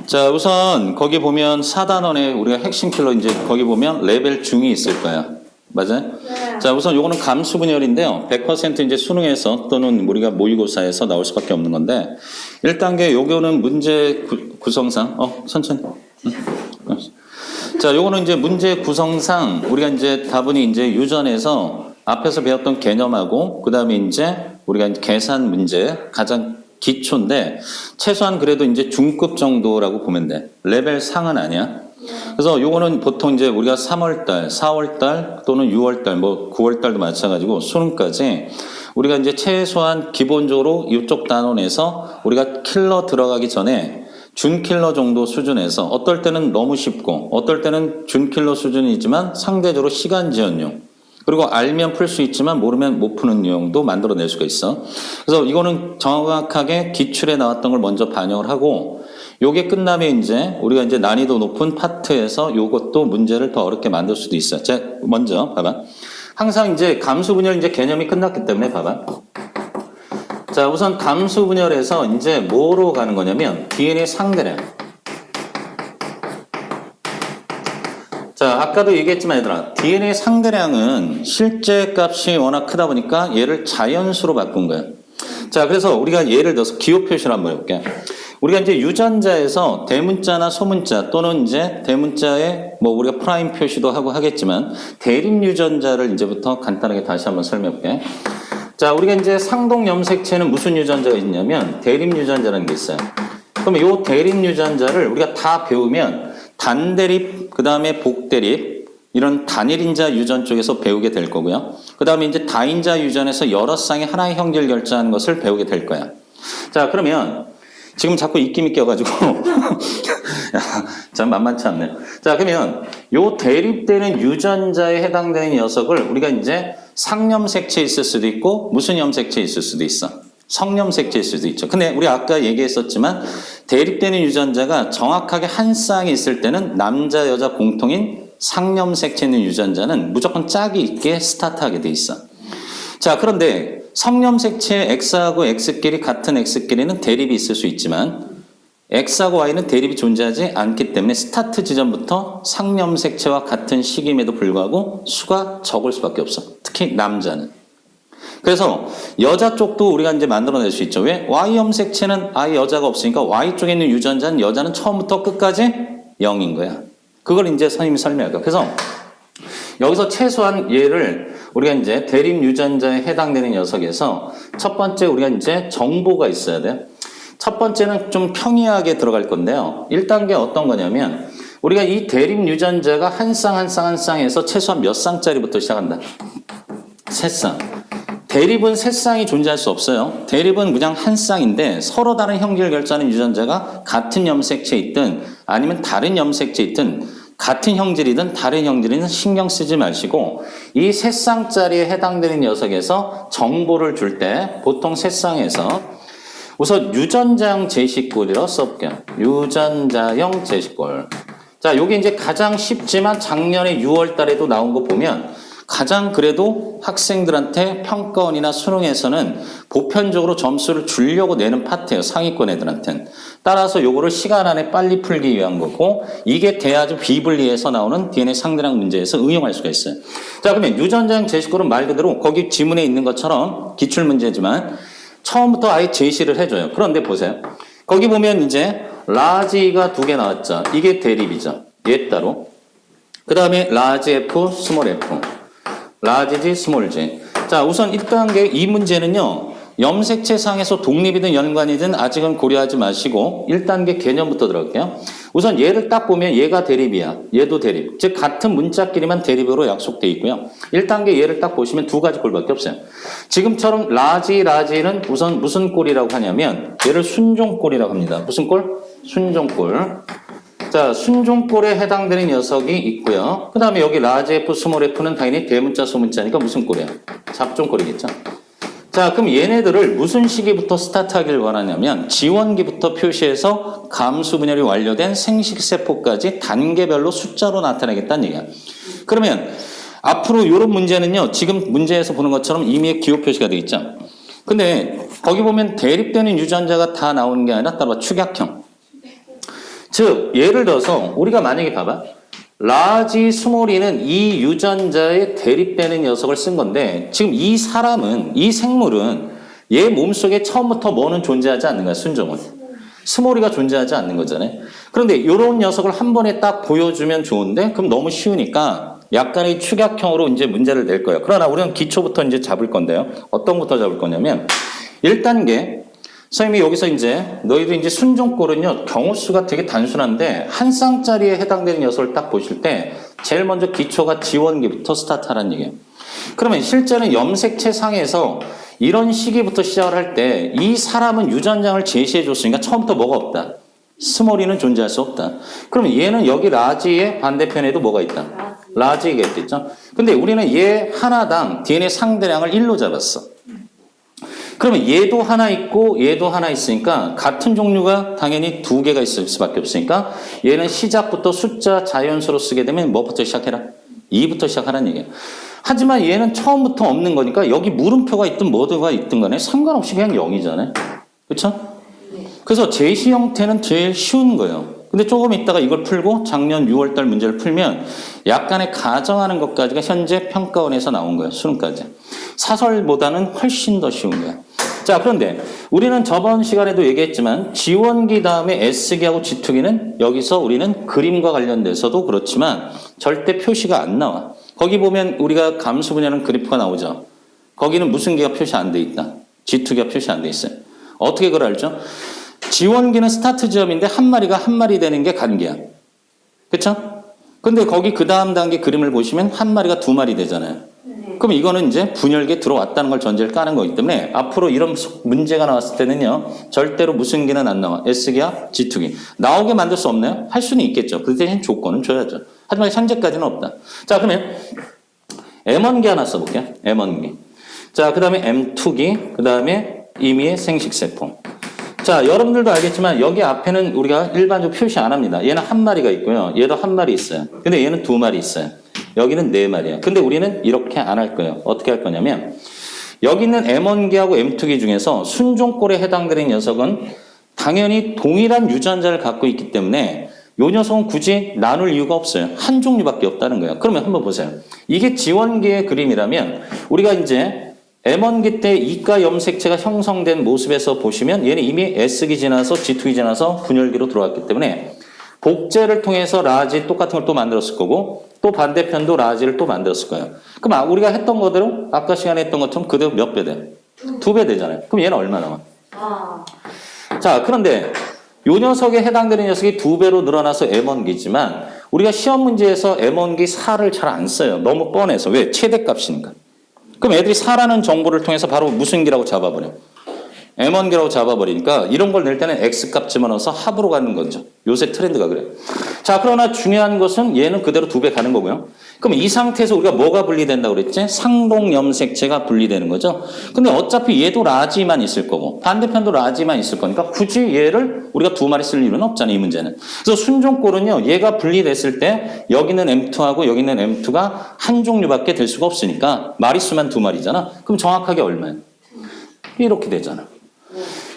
자, 우선 거기 보면 4단원에 우리가 핵심 킬러 이제 거기 보면 레벨 중이 있을 거야. 맞아요? 네. 자, 우선 요거는 감수 분열인데요. 100% 이제 수능에서 또는 우리가 모의고사에서 나올 수밖에 없는 건데 1단계 요거는 문제 구성상 천천히. 자, 요거는 이제 문제 구성상 우리가 이제 다분히 이제 유전에서 앞에서 배웠던 개념하고 그다음에 이제 우리가 이제 계산 문제 가장 기초인데 최소한 그래도 이제 중급 정도라고 보면 돼. 레벨 상은 아니야. 그래서 요거는 보통 이제 우리가 3월달, 4월달 또는 6월달, 뭐 9월달도 마찬가지고 수능까지 우리가 이제 최소한 기본적으로 이쪽 단원에서 우리가 킬러 들어가기 전에 준킬러 정도 수준에서 어떨 때는 너무 쉽고 어떨 때는 준킬러 수준이지만 상대적으로 시간 지연용 그리고 알면 풀 수 있지만 모르면 못 푸는 유형도 만들어낼 수가 있어. 그래서 이거는 정확하게 기출에 나왔던 걸 먼저 반영을 하고 요게 끝나면 이제 우리가 이제 난이도 높은 파트에서 요것도 문제를 더 어렵게 만들 수도 있어. 자, 먼저 봐봐. 항상 이제 감수 분열 이제 개념이 끝났기 때문에 봐봐. 자, 우선 감수 분열에서 이제 뭐로 가는 거냐면 DNA 상대량. 자, 아까도 얘기했지만 얘들아, DNA 상대량은 실제 값이 워낙 크다 보니까 얘를 자연수로 바꾼 거야. 자, 그래서 우리가 예를 들어서 기호 표시를 한번 해볼게. 우리가 이제 유전자에서 대문자나 소문자 또는 이제 대문자에 뭐 우리가 프라임 표시도 하고 하겠지만 대립 유전자를 이제부터 간단하게 다시 한번 설명해볼게. 자, 우리가 이제 상동 염색체는 무슨 유전자가 있냐면 대립 유전자라는 게 있어요. 그러면 이 대립 유전자를 우리가 다 배우면 단대립, 그 다음에 복대립, 이런 단일인자 유전 쪽에서 배우게 될 거고요. 그 다음에 이제 다인자 유전에서 여러 쌍의 하나의 형질 결정하는 것을 배우게 될 거야. 자, 그러면 지금 자꾸 입김이 껴가지고 참 만만치 않네요. 자, 그러면 요 대립되는 유전자에 해당되는 녀석을 우리가 이제 상염색체 있을 수도 있고 무슨 염색체 있을 수도 있어. 성염색체일 수도 있죠. 근데 우리 아까 얘기했었지만 대립되는 유전자가 정확하게 한 쌍이 있을 때는 남자 여자 공통인 상염색체 있는 유전자는 무조건 짝이 있게 스타트하게 돼 있어. 자, 그런데 성염색체 X하고 X끼리 같은 X끼리는 대립이 있을 수 있지만 X하고 Y는 대립이 존재하지 않기 때문에 스타트 지점부터 상염색체와 같은 시기임에도 불구하고 수가 적을 수밖에 없어. 특히 남자는. 그래서 여자 쪽도 우리가 이제 만들어낼 수 있죠. 왜? Y 염색체는 아예 여자가 없으니까 Y 쪽에 있는 유전자는 여자는 처음부터 끝까지 0인 거야. 그걸 이제 선생님이 설명할 거야. 그래서 여기서 최소한 얘를 우리가 이제 대립 유전자에 해당되는 녀석에서 첫 번째 우리가 이제 정보가 있어야 돼요. 첫 번째는 좀 평이하게 들어갈 건데요. 1단계 어떤 거냐면 우리가 이 대립 유전자가 한 쌍 한 쌍 한 쌍에서 최소한 몇 쌍짜리부터 시작한다. 3쌍. 대립은 3쌍이 존재할 수 없어요. 대립은 그냥 한 쌍인데 서로 다른 형질 결정하는 유전자가 같은 염색체에 있든 아니면 다른 염색체에 있든 같은 형질이든 다른 형질이든 신경 쓰지 마시고 이 3쌍짜리에 해당되는 녀석에서 정보를 줄 때 보통 3쌍에서 우선 유전자형 제시꼴이라고 써볼게요. 유전자형 제시꼴. 자, 요게 이제 가장 쉽지만 작년에 6월 달에도 나온 거 보면 가장 그래도 학생들한테 평가원이나 수능에서는 보편적으로 점수를 주려고 내는 파트예요. 상위권 애들한테는. 따라서 요거를 시간 안에 빨리 풀기 위한 거고 이게 돼야지 비분리에서 나오는 DNA 상대량 문제에서 응용할 수가 있어요. 자, 그러면 유전자형 제시꼴은 말 그대로 거기 지문에 있는 것처럼 기출문제지만 처음부터 아예 제시를 해줘요. 그런데 보세요. 거기 보면 이제 라지가 2개 나왔죠. 이게 대립이죠. 얘 따로. 그 다음에 라지 F, 스몰 F. 라지 G, 스몰 G. 자, 우선 1단계 이 문제는요. 염색체 상에서 독립이든 연관이든 아직은 고려하지 마시고 1단계 개념부터 들어갈게요. 우선 얘를 딱 보면 얘가 대립이야. 얘도 대립. 즉 같은 문자끼리만 대립으로 약속돼 있고요. 1단계 얘를 딱 보시면 2가지 꼴밖에 없어요. 지금처럼 라지는 우선 무슨 꼴이라고 하냐면 얘를 순종꼴이라고 합니다. 무슨 꼴? 순종꼴. 자, 순종꼴에 해당되는 녀석이 있고요. 그 다음에 여기 라지 F, 스몰 F는 당연히 대문자, 소문자니까 무슨 꼴이야? 잡종꼴이겠죠. 자, 그럼 얘네들을 무슨 시기부터 스타트하길 원하냐면 지원기부터 표시해서 감수 분열이 완료된 생식세포까지 단계별로 숫자로 나타내겠다는 얘기야. 그러면 앞으로 이런 문제는요. 지금 문제에서 보는 것처럼 이미 기호 표시가 되어 있죠. 근데 거기 보면 대립되는 유전자가 다 나오는 게 아니라 따로 축약형. 즉 예를 들어서 우리가 만약에 봐봐. 라지 스몰이는 이 유전자에 대립되는 녀석을 쓴 건데 지금 이 사람은 이 생물은 얘 몸속에 처음부터 뭐는 존재하지 않는 거야. 순종은. 스몰이가 존재하지 않는 거잖아요. 그런데 이런 녀석을 한 번에 딱 보여주면 좋은데 그럼 너무 쉬우니까 약간의 축약형으로 이제 문제를 낼 거예요. 그러나 우리는 기초부터 이제 잡을 건데요. 어떤 것부터 잡을 거냐면 1단계 선생님이 여기서 이제 너희들 이제 순종꼴은요 경우 수가 되게 단순한데 한 쌍짜리에 해당되는 녀석을 딱 보실 때 제일 먼저 기초가 지원기부터 스타트하라는 얘기예요. 그러면 실제는 염색체 상에서 이런 시기부터 시작을 할 때 이 사람은 유전장을 제시해 줬으니까 처음부터 뭐가 없다. 스몰이는 존재할 수 없다. 그러면 얘는 여기 라지의 반대편에도 뭐가 있다. 라지가 있겠죠. 근데 우리는 얘 하나당 DNA 상대량을 1로 잡았어. 그러면 얘도 하나 있고 얘도 하나 있으니까 같은 종류가 당연히 두 개가 있을 수밖에 없으니까 얘는 시작부터 숫자 자연수로 쓰게 되면 뭐부터 시작해라? 2부터 시작하라는 얘기예요. 하지만 얘는 처음부터 없는 거니까 여기 물음표가 있든 뭐가 있든 간에 상관없이 그냥 0이잖아요. 그렇죠? 그래서 제시 형태는 제일 쉬운 거예요. 근데 조금 있다가 이걸 풀고 작년 6월달 문제를 풀면 약간의 가정하는 것까지가 현재 평가원에서 나온 거예요. 수능까지. 사설보다는 훨씬 더 쉬운 거예요. 자, 그런데 우리는 저번 시간에도 얘기했지만 지원기 다음에 S기하고 G투기는 여기서 우리는 그림과 관련돼서도 그렇지만 절대 표시가 안 나와. 거기 보면 우리가 감수 분야는 그래프가 나오죠. 거기는 무슨 기가 표시 안 돼 있다. G투기가 표시 안 돼 있어요. 어떻게 그걸 알죠? 지원기는 스타트 지점인데 한 마리가 한 마리 되는 게 간기야. 그렇죠? 근데 거기 그 다음 단계 그림을 보시면 한 마리가 두 마리 되잖아요. 그럼 이거는 이제 분열기에 들어왔다는 걸 전제를 까는 거기 때문에 앞으로 이런 문제가 나왔을 때는요. 절대로 무슨 기는 안 나와. S기와 G투기. 나오게 만들 수 없나요? 할 수는 있겠죠. 그 대신 조건은 줘야죠. 하지만 현재까지는 없다. 자, 그러면 M1기 하나 써볼게요. M1기. 자, 그 다음에 M2기. 그 다음에 임의의 생식세포. 자, 여러분들도 알겠지만 여기 앞에는 우리가 일반적으로 표시 안 합니다. 얘는 한 마리가 있고요. 얘도 한 마리 있어요. 근데 얘는 두 마리 있어요. 여기는 네 마리야. 근데 우리는 이렇게 안 할 거예요. 어떻게 할 거냐면 여기 있는 M1기하고 M2기 중에서 순종꼴에 해당되는 녀석은 당연히 동일한 유전자를 갖고 있기 때문에 이 녀석은 굳이 나눌 이유가 없어요. 한 종류밖에 없다는 거예요. 그러면 한번 보세요. 이게 지원기의 그림이라면 우리가 이제 M1기 때 이가 염색체가 형성된 모습에서 보시면 얘는 이미 S기 지나서 G2기 지나서 분열기로 들어왔기 때문에 복제를 통해서 라지 똑같은 걸 또 만들었을 거고 또 반대편도 라지를 또 만들었을 거예요. 그럼 우리가 했던 거대로 아까 시간에 했던 것처럼 그대로 몇 배 돼? 2배 되잖아요. 그럼 얘는 얼마 나와? 자, 그런데 요 녀석에 해당되는 녀석이 2배로 늘어나서 M1기지만 우리가 시험 문제에서 M1기 4를 잘 안 써요. 너무 뻔해서. 왜? 최대값이니까. 그럼 애들이 4라는 정보를 통해서 바로 무슨 기라고 잡아버려. M1기라고 잡아버리니까 이런 걸 낼 때는 X값 집어넣어서 합으로 가는 거죠. 요새 트렌드가 그래요. 자, 그러나 중요한 것은 얘는 그대로 2배 가는 거고요. 그럼 이 상태에서 우리가 뭐가 분리된다고 그랬지? 상동 염색체가 분리되는 거죠. 근데 어차피 얘도 라지만 있을 거고 반대편도 라지만 있을 거니까 굳이 얘를 우리가 두 마리 쓸 이유는 없잖아요. 이 문제는. 그래서 순종꼴은요. 얘가 분리됐을 때 여기는 M2하고 여기는 M2가 한 종류밖에 될 수가 없으니까 마리수만 두 마리잖아. 그럼 정확하게 얼마야? 이렇게 되잖아.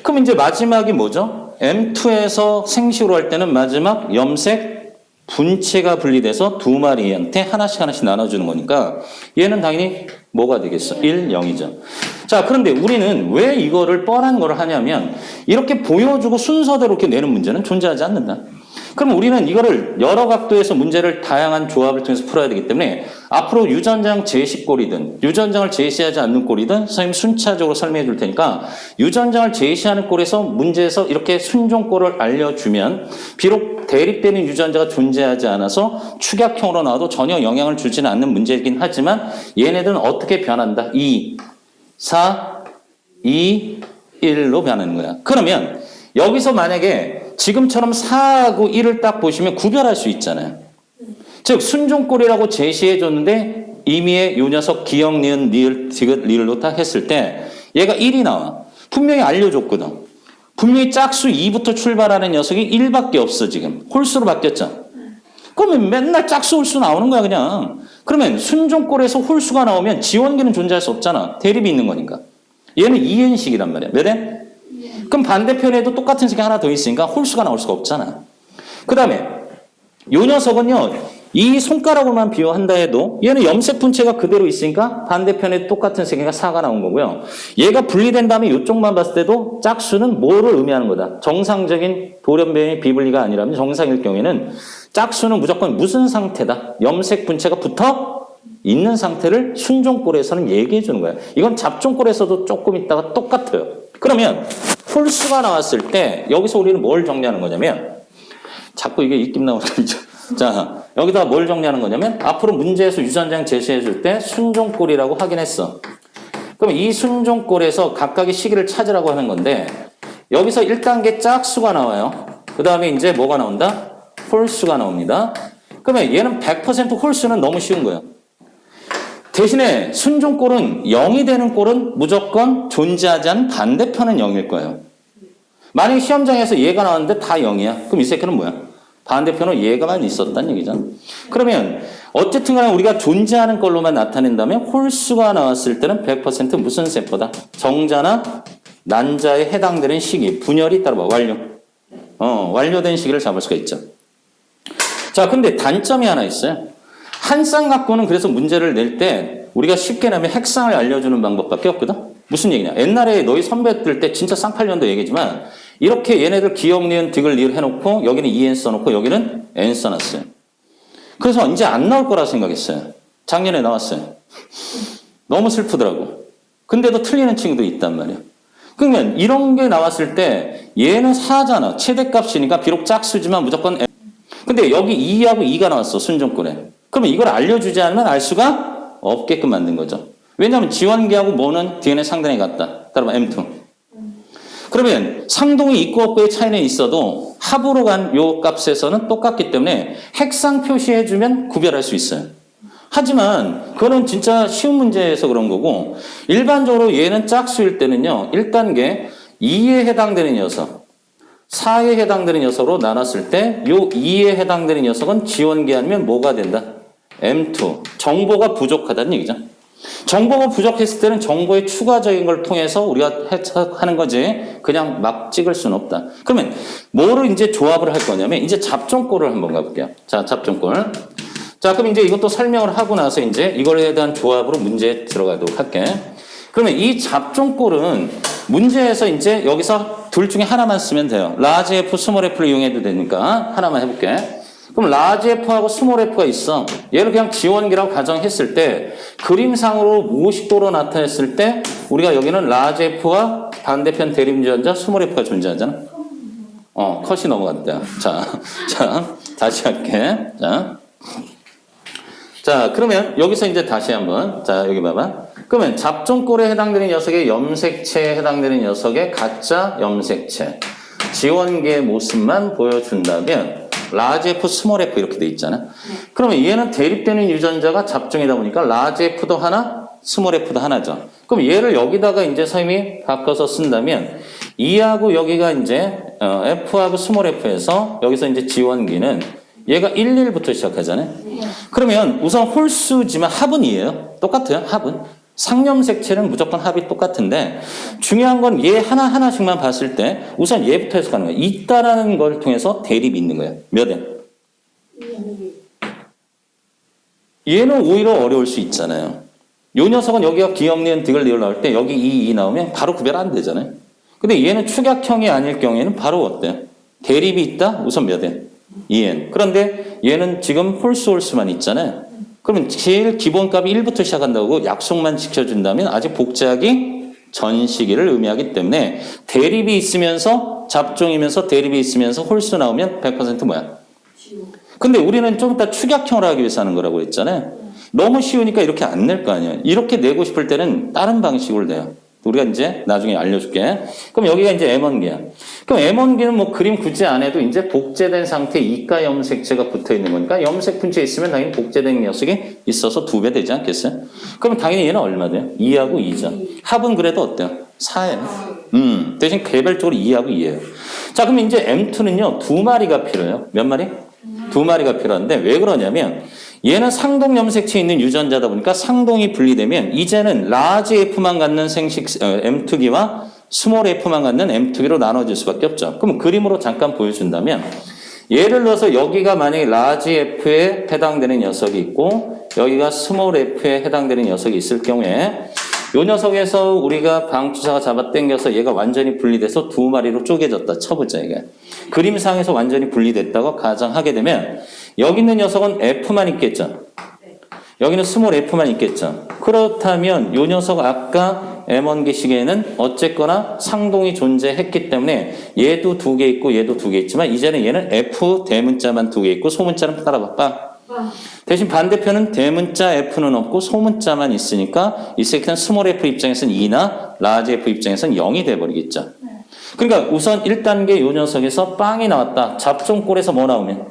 그럼 이제 마지막이 뭐죠? M2에서 생식으로 할 때는 마지막 염색 분체가 분리돼서 두 마리한테 하나씩 나눠주는 거니까 얘는 당연히 뭐가 되겠어? 1, 0이죠. 자, 그런데 우리는 왜 이거를 뻔한 걸 하냐면 이렇게 보여주고 순서대로 이렇게 내는 문제는 존재하지 않는다. 그럼 우리는 이거를 여러 각도에서 문제를 다양한 조합을 통해서 풀어야 되기 때문에 앞으로 유전장 제시꼴이든 유전장을 제시하지 않는 꼴이든 선생님 순차적으로 설명해 줄 테니까 유전장을 제시하는 꼴에서 문제에서 이렇게 순종꼴을 알려주면 비록 대립되는 유전자가 존재하지 않아서 축약형으로 나와도 전혀 영향을 주지는 않는 문제이긴 하지만 얘네들은 어떻게 변한다? 2, 4, 2, 1로 변하는 거야. 그러면 여기서 만약에 지금처럼 4하고 1을 딱 보시면 구별할 수 있잖아요. 즉 순종꼴이라고 제시해 줬는데 임의의 요 녀석 기역, 니은, 니을, 디귿, 리을로 딱 했을 때 얘가 1이 나와. 분명히 알려줬거든. 분명히 짝수 2부터 출발하는 녀석이 1밖에 없어 지금. 홀수로 바뀌었죠. 그러면 맨날 짝수 홀수 나오는 거야 그냥. 그러면 순종꼴에서 홀수가 나오면 지원기는 존재할 수 없잖아. 대립이 있는 거니까. 얘는 이은식이란 말이야. 몇 엔? 그럼 반대편에도 똑같은 색이 하나 더 있으니까 홀수가 나올 수가 없잖아. 그 다음에 요 녀석은요. 이 손가락으로만 비교한다 해도 얘는 염색 분체가 그대로 있으니까 반대편에 똑같은 세 개가 4가 나온 거고요. 얘가 분리된 다음에 이쪽만 봤을 때도 짝수는 뭐를 의미하는 거다. 정상적인 돌연변이 비분리가 아니라면 정상일 경우에는 짝수는 무조건 무슨 상태다. 염색 분체가 붙어 있는 상태를 순종꼴에서는 얘기해 주는 거예요. 이건 잡종꼴에서도 조금 있다가 똑같아요. 그러면 홀수가 나왔을 때 여기서 우리는 뭘 정리하는 거냐면 자꾸 이게 입김 나오는 거죠. 자, 여기다 뭘 정리하는 거냐면 앞으로 문제에서 유전자형 제시해 줄 때 순종꼴이라고 확인했어. 그럼 이 순종꼴에서 각각의 시기를 찾으라고 하는 건데 여기서 1단계 짝수가 나와요. 그 다음에 이제 뭐가 나온다? 홀수가 나옵니다. 그러면 얘는 100% 홀수는 너무 쉬운 거예요. 대신에 순종꼴은 0이 되는 꼴은 무조건 존재하지 않은 반대편은 0일 거예요. 만약에 시험장에서 얘가 나왔는데 다 0이야. 그럼 이 새끼는 뭐야? 반대편으로 얘가만 있었다는 얘기잖아. 그러면 어쨌든 간에 우리가 존재하는 걸로만 나타낸다면 홀수가 나왔을 때는 100% 무슨 세포다? 정자나 난자에 해당되는 시기, 분열이 따라봐. 완료. 완료된 시기를 잡을 수가 있죠. 자, 근데 단점이 하나 있어요. 한 쌍 갖고는 그래서 문제를 낼 때 우리가 쉽게 내면 핵상을 알려주는 방법밖에 없거든. 무슨 얘기냐? 옛날에 너희 선배들 때 진짜 쌍팔년도 얘기지만 이렇게 얘네들 기억, 니은, 딕을 리을 해놓고 여기는 EN 써놓고 여기는 N 써놨어요. 그래서 이제 안 나올 거라 생각했어요. 작년에 나왔어요. 너무 슬프더라고. 근데도 틀리는 친구도 있단 말이야. 그러면 이런 게 나왔을 때 얘는 4잖아. 최대값이니까 비록 짝수지만 무조건 N. 근데 여기 2하고 2가 나왔어. 순종꼴에. 그러면 이걸 알려주지 않으면 알 수가 없게끔 만든 거죠. 왜냐하면 지원계하고 뭐는 DNA 상단에 같다. 따라서 M2. 그러면 상동이 있고 없고의 차이는 있어도 합으로 간 요 값에서는 똑같기 때문에 핵상 표시해주면 구별할 수 있어요. 하지만 그거는 진짜 쉬운 문제에서 그런 거고 일반적으로 얘는 짝수일 때는요. 1단계 2에 해당되는 녀석, 4에 해당되는 녀석으로 나눴을 때 요 2에 해당되는 녀석은 지원계 아니면 뭐가 된다? M2. 정보가 부족하다는 얘기죠. 정보가 부족했을 때는 정보의 추가적인 걸 통해서 우리가 해석하는 거지 그냥 막 찍을 수는 없다. 그러면 뭐를 이제 조합을 할 거냐면 이제 잡종꼴을 한번 가볼게요. 자, 잡종꼴. 자, 그럼 이제 이것도 설명을 하고 나서 이제 이거에 대한 조합으로 문제에 들어가도록 할게. 그러면 이 잡종꼴은 문제에서 이제 여기서 둘 중에 하나만 쓰면 돼요. 라지 F, 스몰 F를 이용해도 되니까 하나만 해볼게. 그럼 라지 F하고 스몰 F가 있어. 얘를 그냥 지원기라고 가정했을 때 그림상으로 50도로 나타냈을 때 우리가 여기는 라지 F와 반대편 대립유전자 스몰 F가 존재하잖아. 컷이 넘어갔다. 자, 다시 할게. 자, 그러면 여기서 이제 다시 한번 자, 여기 봐봐. 그러면 잡종꼴에 해당되는 녀석의 염색체에 해당되는 녀석의 가짜 염색체 지원계의 모습만 보여준다면 라지 F, 스몰 F 이렇게 돼 있잖아. 그러면 얘는 대립되는 유전자가 잡종이다 보니까 라지 F도 하나, 스몰 F도 하나죠. 그럼 얘를 여기다가 이제 선생님이 바꿔서 쓴다면 2하고 여기가 이제 F하고 스몰 F에서 여기서 이제 지원기는 얘가 1, 1부터 시작하잖아요. 그러면 우선 홀수지만 합은 2예요. 똑같아요. 합은. 상염색체는 무조건 합이 똑같은데 중요한 건 얘 하나하나씩만 봤을 때 우선 얘부터 해석하는 거예요. 있다라는 걸 통해서 대립이 있는 거예요. 몇 엔? 얘는 오히려 어려울 수 있잖아요. 요 녀석은 여기가 기억니은 딕을 리을 나올 때 여기 2 나오면 바로 구별 안 되잖아요. 근데 얘는 축약형이 아닐 경우에는 바로 어때요? 대립이 있다? 우선 몇 엔? 2n. 그런데 얘는 지금 홀수만 있잖아요. 그러면 제일 기본값이 1부터 시작한다고 약속만 지켜준다면 아직 복제하기 전 시기를 의미하기 때문에 대립이 있으면서 잡종이면서 대립이 있으면서 홀수 나오면 100% 뭐야? 근데 우리는 좀 이따 축약형을 하기 위해서 하는 거라고 했잖아요. 너무 쉬우니까 이렇게 안 낼 거 아니에요. 이렇게 내고 싶을 때는 다른 방식으로 내요. 우리가 이제 나중에 알려줄게. 그럼 여기가 이제 M1기야. 그럼 M1기는 뭐 그림 굳이 안 해도 이제 복제된 상태 이가 염색체가 붙어 있는 거니까 염색 분체 있으면 당연히 복제된 녀석이 있어서 2배 되지 않겠어요? 그럼 당연히 얘는 얼마 돼요? 2하고 2죠. 합은 그래도 어때요? 4예요. 대신 개별적으로 2하고 2예요. 자, 그럼 이제 M2는요, 2마리가 필요해요. 몇 마리? 2마리가 필요한데 왜 그러냐면 얘는 상동 염색체에 있는 유전자다 보니까 상동이 분리되면 이제는 라지 F만 갖는 생식 M2기와 스몰 F만 갖는 M2기로 나눠질 수밖에 없죠. 그럼 그림으로 잠깐 보여준다면 예를 들어서 여기가 만약에 라지 F에 해당되는 녀석이 있고 여기가 스몰 F에 해당되는 녀석이 있을 경우에 이 녀석에서 우리가 방추사가 잡아 당겨서 얘가 완전히 분리돼서 두 마리로 쪼개졌다 쳐보자 이게. 그림상에서 완전히 분리됐다고 가정하게 되면 여기 있는 녀석은 F만 있겠죠. 여기는 스몰 F만 있겠죠. 그렇다면 이 녀석 아까 M1기 시계에는 어쨌거나 상동이 존재했기 때문에 얘도 두 개 있고 얘도 두 개 있지만 이제는 얘는 F 대문자만 두 개 있고 소문자는 따라봐 빵. 대신 반대편은 대문자 F는 없고 소문자만 있으니까 이 새끼는 스몰 F 입장에서는 2나 라지 F 입장에서는 0이 돼버리겠죠. 그러니까 우선 1단계 이 녀석에서 빵이 나왔다. 잡종꼴에서 뭐 나오면?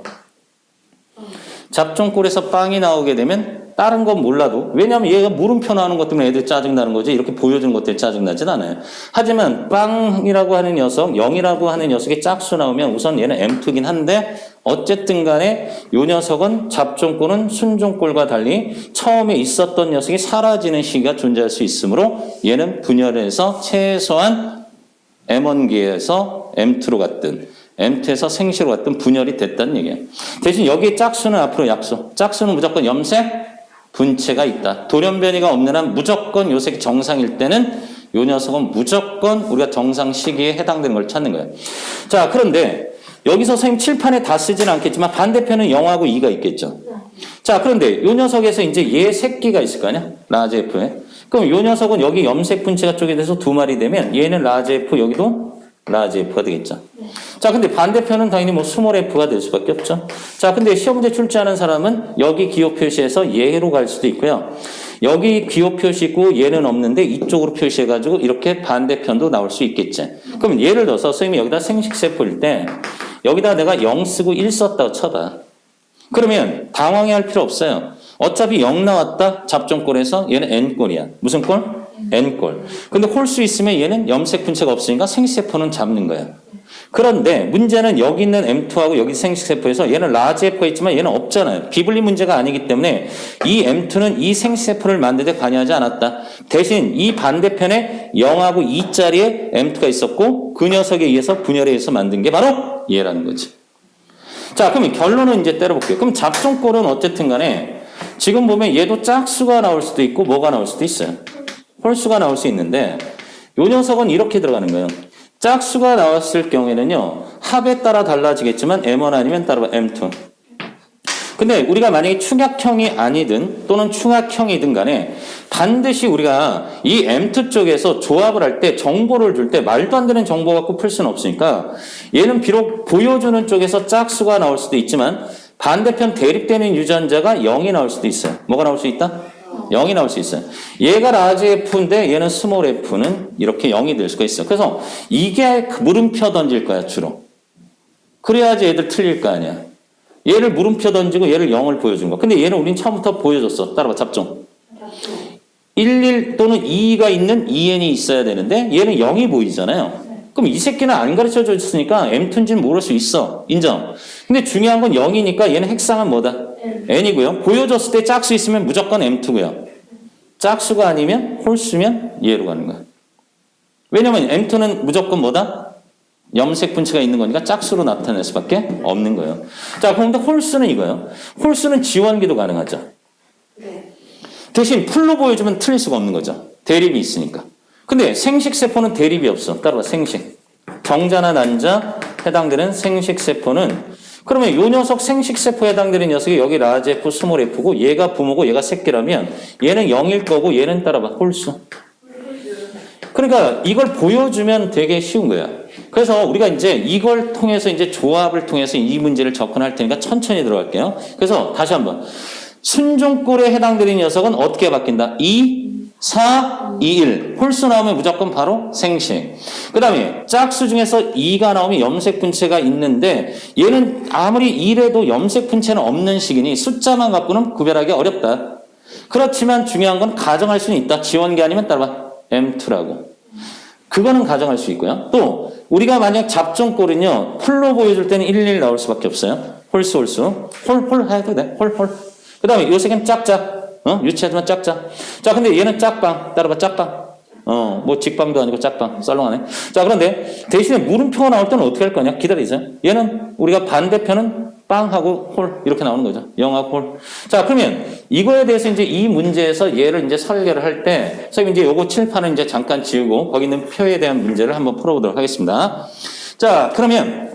잡종꼴에서 빵이 나오게 되면 다른 건 몰라도 왜냐하면 얘가 물음표 나오는 것 때문에 애들 짜증나는 거지 이렇게 보여주는 것 때문에 짜증나진 않아요. 하지만 빵이라고 하는 녀석, 0이라고 하는 녀석이 짝수 나오면 우선 얘는 M2긴 한데 어쨌든 간에 이 녀석은 잡종꼴은 순종꼴과 달리 처음에 있었던 녀석이 사라지는 시기가 존재할 수 있으므로 얘는 분열해서 최소한 M1기에서 M2로 갔든 M2에서 생시로 갔든 분열이 됐다는 얘기예요. 대신 여기에 짝수는 앞으로 약수. 짝수는 무조건 염색 분체가 있다. 돌연변이가 없는 한 무조건 요 새끼 정상일 때는 요 녀석은 무조건 우리가 정상 시기에 해당되는 걸 찾는 거예요. 자, 그런데 여기서 선생님 칠판에 다 쓰지는 않겠지만 반대편은 0하고 2가 있겠죠. 자, 그런데 요 녀석에서 이제 얘 새끼가 있을 거 아니야? 라지 F에. 그럼 요 녀석은 여기 염색 분체가 쪽에 돼서 두 마리 되면 얘는 라지 F 여기도 라지 F가 되겠죠. 자, 근데 반대편은 당연히 뭐 스몰 F가 될 수밖에 없죠. 자, 근데 시험 문제 출제하는 사람은 여기 기호 표시해서 얘로 갈 수도 있고요. 여기 기호 표시고 얘는 없는데 이쪽으로 표시해가지고 이렇게 반대편도 나올 수 있겠지. 그럼 예를 들어서 선생님이 여기다 생식세포일 때 여기다 내가 0 쓰고 1 썼다고 쳐봐. 그러면 당황해할 필요 없어요. 어차피 0 나왔다 잡종꼴에서 얘는 N꼴이야. 무슨 꼴? N꼴. 근데 홀수 있으면 얘는 염색 분체가 없으니까 생식세포는 잡는 거야. 그런데 문제는 여기 있는 M2하고 여기 생식세포에서 얘는 라지 F가 있지만 얘는 없잖아요. 비분리 문제가 아니기 때문에 이 M2는 이 생식세포를 만드는 데 관여하지 않았다. 대신 이 반대편에 0하고 2짜리에 M2가 있었고 그 녀석에 의해서 분열에 의해서 만든 게 바로 얘라는 거지. 자, 그러면 결론은 이제 때려볼게요. 그럼 잡종꼴은 어쨌든 간에 지금 보면 얘도 짝수가 나올 수도 있고 뭐가 나올 수도 있어요. 홀수가 나올 수 있는데 요 녀석은 이렇게 들어가는 거예요. 짝수가 나왔을 경우에는요. 합에 따라 달라지겠지만 M1 아니면 따라 M2. 근데 우리가 만약에 충약형이 아니든 또는 충학형이든 간에 반드시 우리가 이 M2 쪽에서 조합을 할 때 정보를 줄 때 말도 안 되는 정보 갖고 풀 수는 없으니까 얘는 비록 보여주는 쪽에서 짝수가 나올 수도 있지만 반대편 대립되는 유전자가 0이 나올 수도 있어요. 뭐가 나올 수 있다? 0이 나올 수 있어요. 얘가 라지 F인데 얘는 스몰 F는 이렇게 0이 될 수가 있어요. 그래서 이게 물음표 던질 거야 주로. 그래야지 애들 틀릴 거 아니야. 얘를 물음표 던지고 얘를 0을 보여준 거. 근데 얘는 우린 처음부터 보여줬어. 따라봐 잡종. 11 또는 2가 있는 2n이 있어야 되는데 얘는 0이 보이잖아요. 그럼 이 새끼는 안 가르쳐 줬으니까 M2인지는 모를 수 있어. 인정. 근데 중요한 건 0이니까 얘는 핵상은 뭐다? N이고요. 보여줬을 때 짝수 있으면 무조건 M2고요. 짝수가 아니면 홀수면 얘로 가는 거야. 왜냐면 M2는 무조건 뭐다? 염색 분체가 있는 거니까 짝수로 나타낼 수밖에 없는 거예요. 자, 그런데 홀수는 이거예요. 홀수는 지원기도 가능하죠. 대신 풀로 보여주면 틀릴 수가 없는 거죠. 대립이 있으니까. 근데 생식세포는 대립이 없어. 따라봐, 생식. 경자나 난자 해당되는 생식세포는 그러면 요 녀석 생식세포에 해당되는 녀석이 여기 라지 F, 스몰 F고 얘가 부모고 얘가 새끼라면 얘는 0일 거고 얘는 따라봐, 홀수. 그러니까 이걸 보여주면 되게 쉬운 거야. 그래서 우리가 이제 이걸 통해서 이제 조합을 통해서 이 문제를 접근할 테니까 천천히 들어갈게요. 그래서 다시 한번. 순종꼴에 해당되는 녀석은 어떻게 바뀐다? 2, 4, 2, 1. 홀수 나오면 무조건 바로 생식. 그 다음에 짝수 중에서 2가 나오면 염색 분체가 있는데 얘는 아무리 1에도 염색 분체는 없는 식이니 숫자만 갖고는 구별하기 어렵다. 그렇지만 중요한 건 가정할 수는 있다. 지원기 아니면 따라봐. M2라고. 그거는 가정할 수 있고요. 또 우리가 만약 잡종꼴은요. 홀로 보여줄 때는 1, 1 나올 수밖에 없어요. 홀수. 홀 해도 돼. 홀. 그 다음에 요 색은 짝짝. 유치하지만 짝짝. 자, 근데 얘는 짝방. 따라봐, 짝방. 뭐 직방도 아니고 짝방, 썰렁하네. 자, 그런데 대신에 물음표가 나올 때는 어떻게 할 거냐? 기다리세요. 얘는 우리가 반대편은 빵하고 홀 이렇게 나오는 거죠. 0하고 홀. 자, 그러면 이거에 대해서 이제 이 문제에서 얘를 이제 설계를 할 때, 선생님 이제 요거 칠판은 이제 잠깐 지우고 거기 있는 표에 대한 문제를 한번 풀어보도록 하겠습니다. 자, 그러면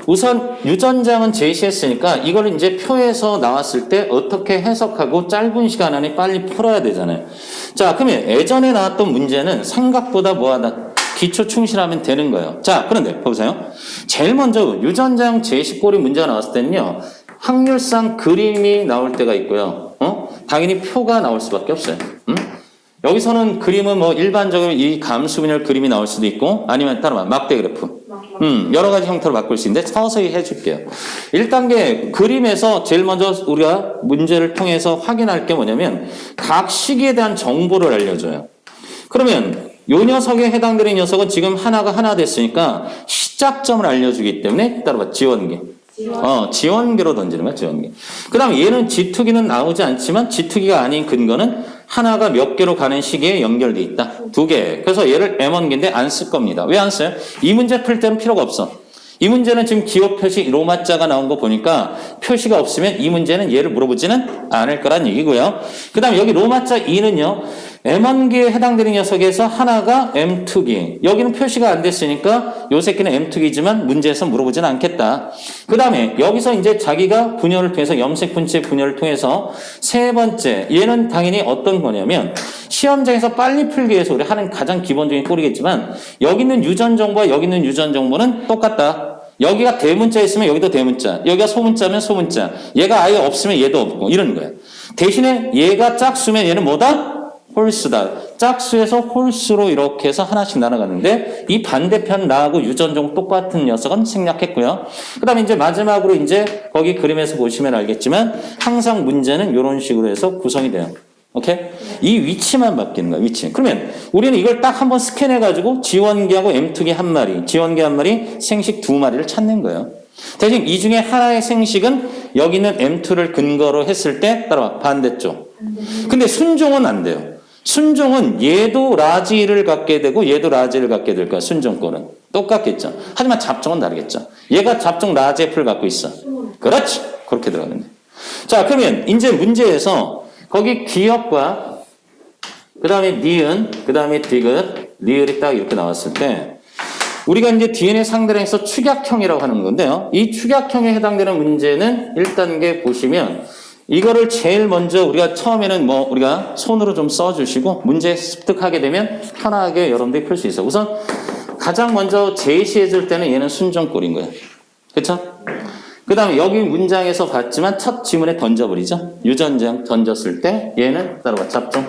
우선 유전자는 제시했으니까 이걸 이제 표에서 나왔을 때 어떻게 해석하고 짧은 시간 안에 빨리 풀어야 되잖아요. 자, 그러면 예전에 나왔던 문제는 생각보다 뭐하다? 기초 충실하면 되는 거예요. 자, 그런데 보세요. 제일 먼저 유전자형 제시꼴이 문제가 나왔을 때는요. 확률상 그림이 나올 때가 있고요. 당연히 표가 나올 수밖에 없어요. 여기서는 그림은 뭐 일반적으로 이 감수 분열 그림이 나올 수도 있고 아니면 따라봐 막대 그래프. 여러 가지 형태로 바꿀 수 있는데 서서히 해줄게요. 1단계 그림에서 제일 먼저 우리가 문제를 통해서 확인할 게 뭐냐면 각 시기에 대한 정보를 알려줘요. 그러면 요 녀석에 해당되는 녀석은 지금 하나가 하나 됐으니까 시작점을 알려주기 때문에 따라봐 지원기. 지원기로 던지는 거야, 지원기. 그 다음에 얘는 지투기는 나오지 않지만 지투기가 아닌 근거는 하나가 몇 개로 가는 시기에 연결돼 있다. 2개. 그래서 얘를 M1기인데 안 쓸 겁니다. 왜 안 써요? 이 문제 풀 때는 필요가 없어. 이 문제는 지금 기호 표시 로마자가 나온 거 보니까 표시가 없으면 이 문제는 얘를 물어보지는 않을 거란 얘기고요. 그 다음에 여기 로마자 2는요. M1기에 해당되는 녀석에서 하나가 M2기. 여기는 표시가 안 됐으니까 요 새끼는 M2기지만 문제에서 물어보지는 않겠다. 그 다음에 여기서 이제 자기가 분열을 통해서 염색 분체 분열을 통해서 세 번째 얘는 당연히 어떤 거냐면 시험장에서 빨리 풀기 위해서 우리 하는 가장 기본적인 꼴이겠지만 여기 있는 유전 정보와 여기 있는 유전 정보는 똑같다. 여기가 대문자 있으면 여기도 대문자, 여기가 소문자면 소문자, 얘가 아예 없으면 얘도 없고 이러는 거예요. 대신에 얘가 짝수면 얘는 뭐다? 홀수다. 짝수에서 홀수로 이렇게 해서 하나씩 나눠가는데 이 반대편 나하고 유전종 똑같은 녀석은 생략했고요. 그 다음에 이제 마지막으로 이제 거기 그림에서 보시면 알겠지만 항상 문제는 이런 식으로 해서 구성이 돼요. 오케이? 이 위치만 바뀌는 거야, 위치. 그러면 우리는 이걸 딱 한번 스캔해가지고 지원기하고 M2기 한 마리, 지원기 한 마리, 생식 2마리를 찾는 거예요. 대신 이 중에 하나의 생식은 여기 있는 M2를 근거로 했을 때 따라와, 반대쪽. 근데 순종은 안 돼요. 순종은 얘도 라지를 갖게 되고 얘도 라지를 갖게 될 거야, 순종권은. 똑같겠죠. 하지만 잡종은 다르겠죠. 얘가 잡종 라지 F를 갖고 있어. 그렇지. 그렇게 들어가는데. 자, 그러면 이제 문제에서 거기 기역과 그 다음에 니은, 그 다음에 디귿, 리을이 딱 이렇게 나왔을 때 우리가 이제 DNA 상대량에서 축약형이라고 하는 건데요. 이 축약형에 해당되는 문제는 1단계 보시면 이거를 제일 먼저 우리가 처음에는 뭐 우리가 손으로 좀 써주시고 문제 습득하게 되면 편하게 여러분들이 풀 수 있어요. 우선 가장 먼저 제시해 줄 때는 얘는 순정꼴인 거예요. 그렇죠? 그 다음에 여기 문장에서 봤지만 첫 지문에 던져버리죠. 유전자형 던졌을 때 얘는 따라봐 잡종.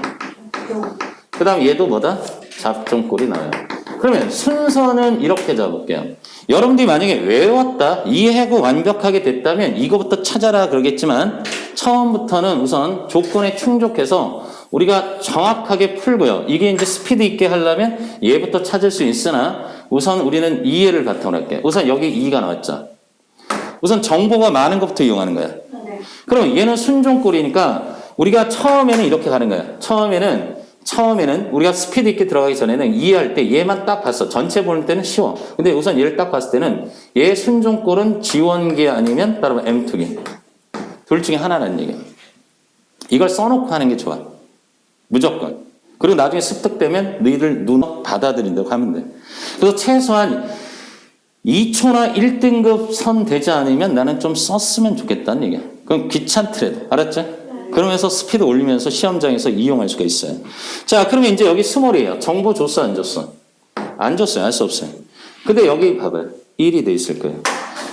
그 다음에 얘도 뭐다? 잡종꼴이 나와요. 그러면 순서는 이렇게 잡을게요. 여러분들이 만약에 외웠다, 이해하고 완벽하게 됐다면 이거부터 찾아라 그러겠지만 처음부터는 우선 조건에 충족해서 우리가 정확하게 풀고요. 이게 이제 스피드 있게 하려면 얘부터 찾을 수 있으나 우선 우리는 이해를 바탕으로 할게요. 우선 여기 2가 나왔죠. 우선 정보가 많은 것부터 이용하는 거야. 그럼 얘는 순종꼴이니까 우리가 처음에는 이렇게 가는 거야. 처음에는 우리가 스피드 있게 들어가기 전에는 이해할 때 얘만 딱 봤어. 전체 보는 때는 쉬워. 근데 우선 얘를 딱 봤을 때는 얘 순종꼴은 지원기 아니면 따라봐 M2기. 둘 중에 하나라는 얘기야. 이걸 써놓고 하는 게 좋아. 무조건. 그리고 나중에 습득되면 너희들 눈 받아들인다고 하면 돼. 그래서 최소한 2초나 1등급 선 되지 않으면 나는 좀 썼으면 좋겠다는 얘기야. 그럼 귀찮더라도. 알았죠? 그러면서 스피드 올리면서 시험장에서 이용할 수가 있어요. 자, 그러면 이제 여기 스몰이에요. 정보 줬어, 안 줬어? 안 줬어요. 알 수 없어요. 근데 여기 봐봐요. 1이 돼 있을 거예요.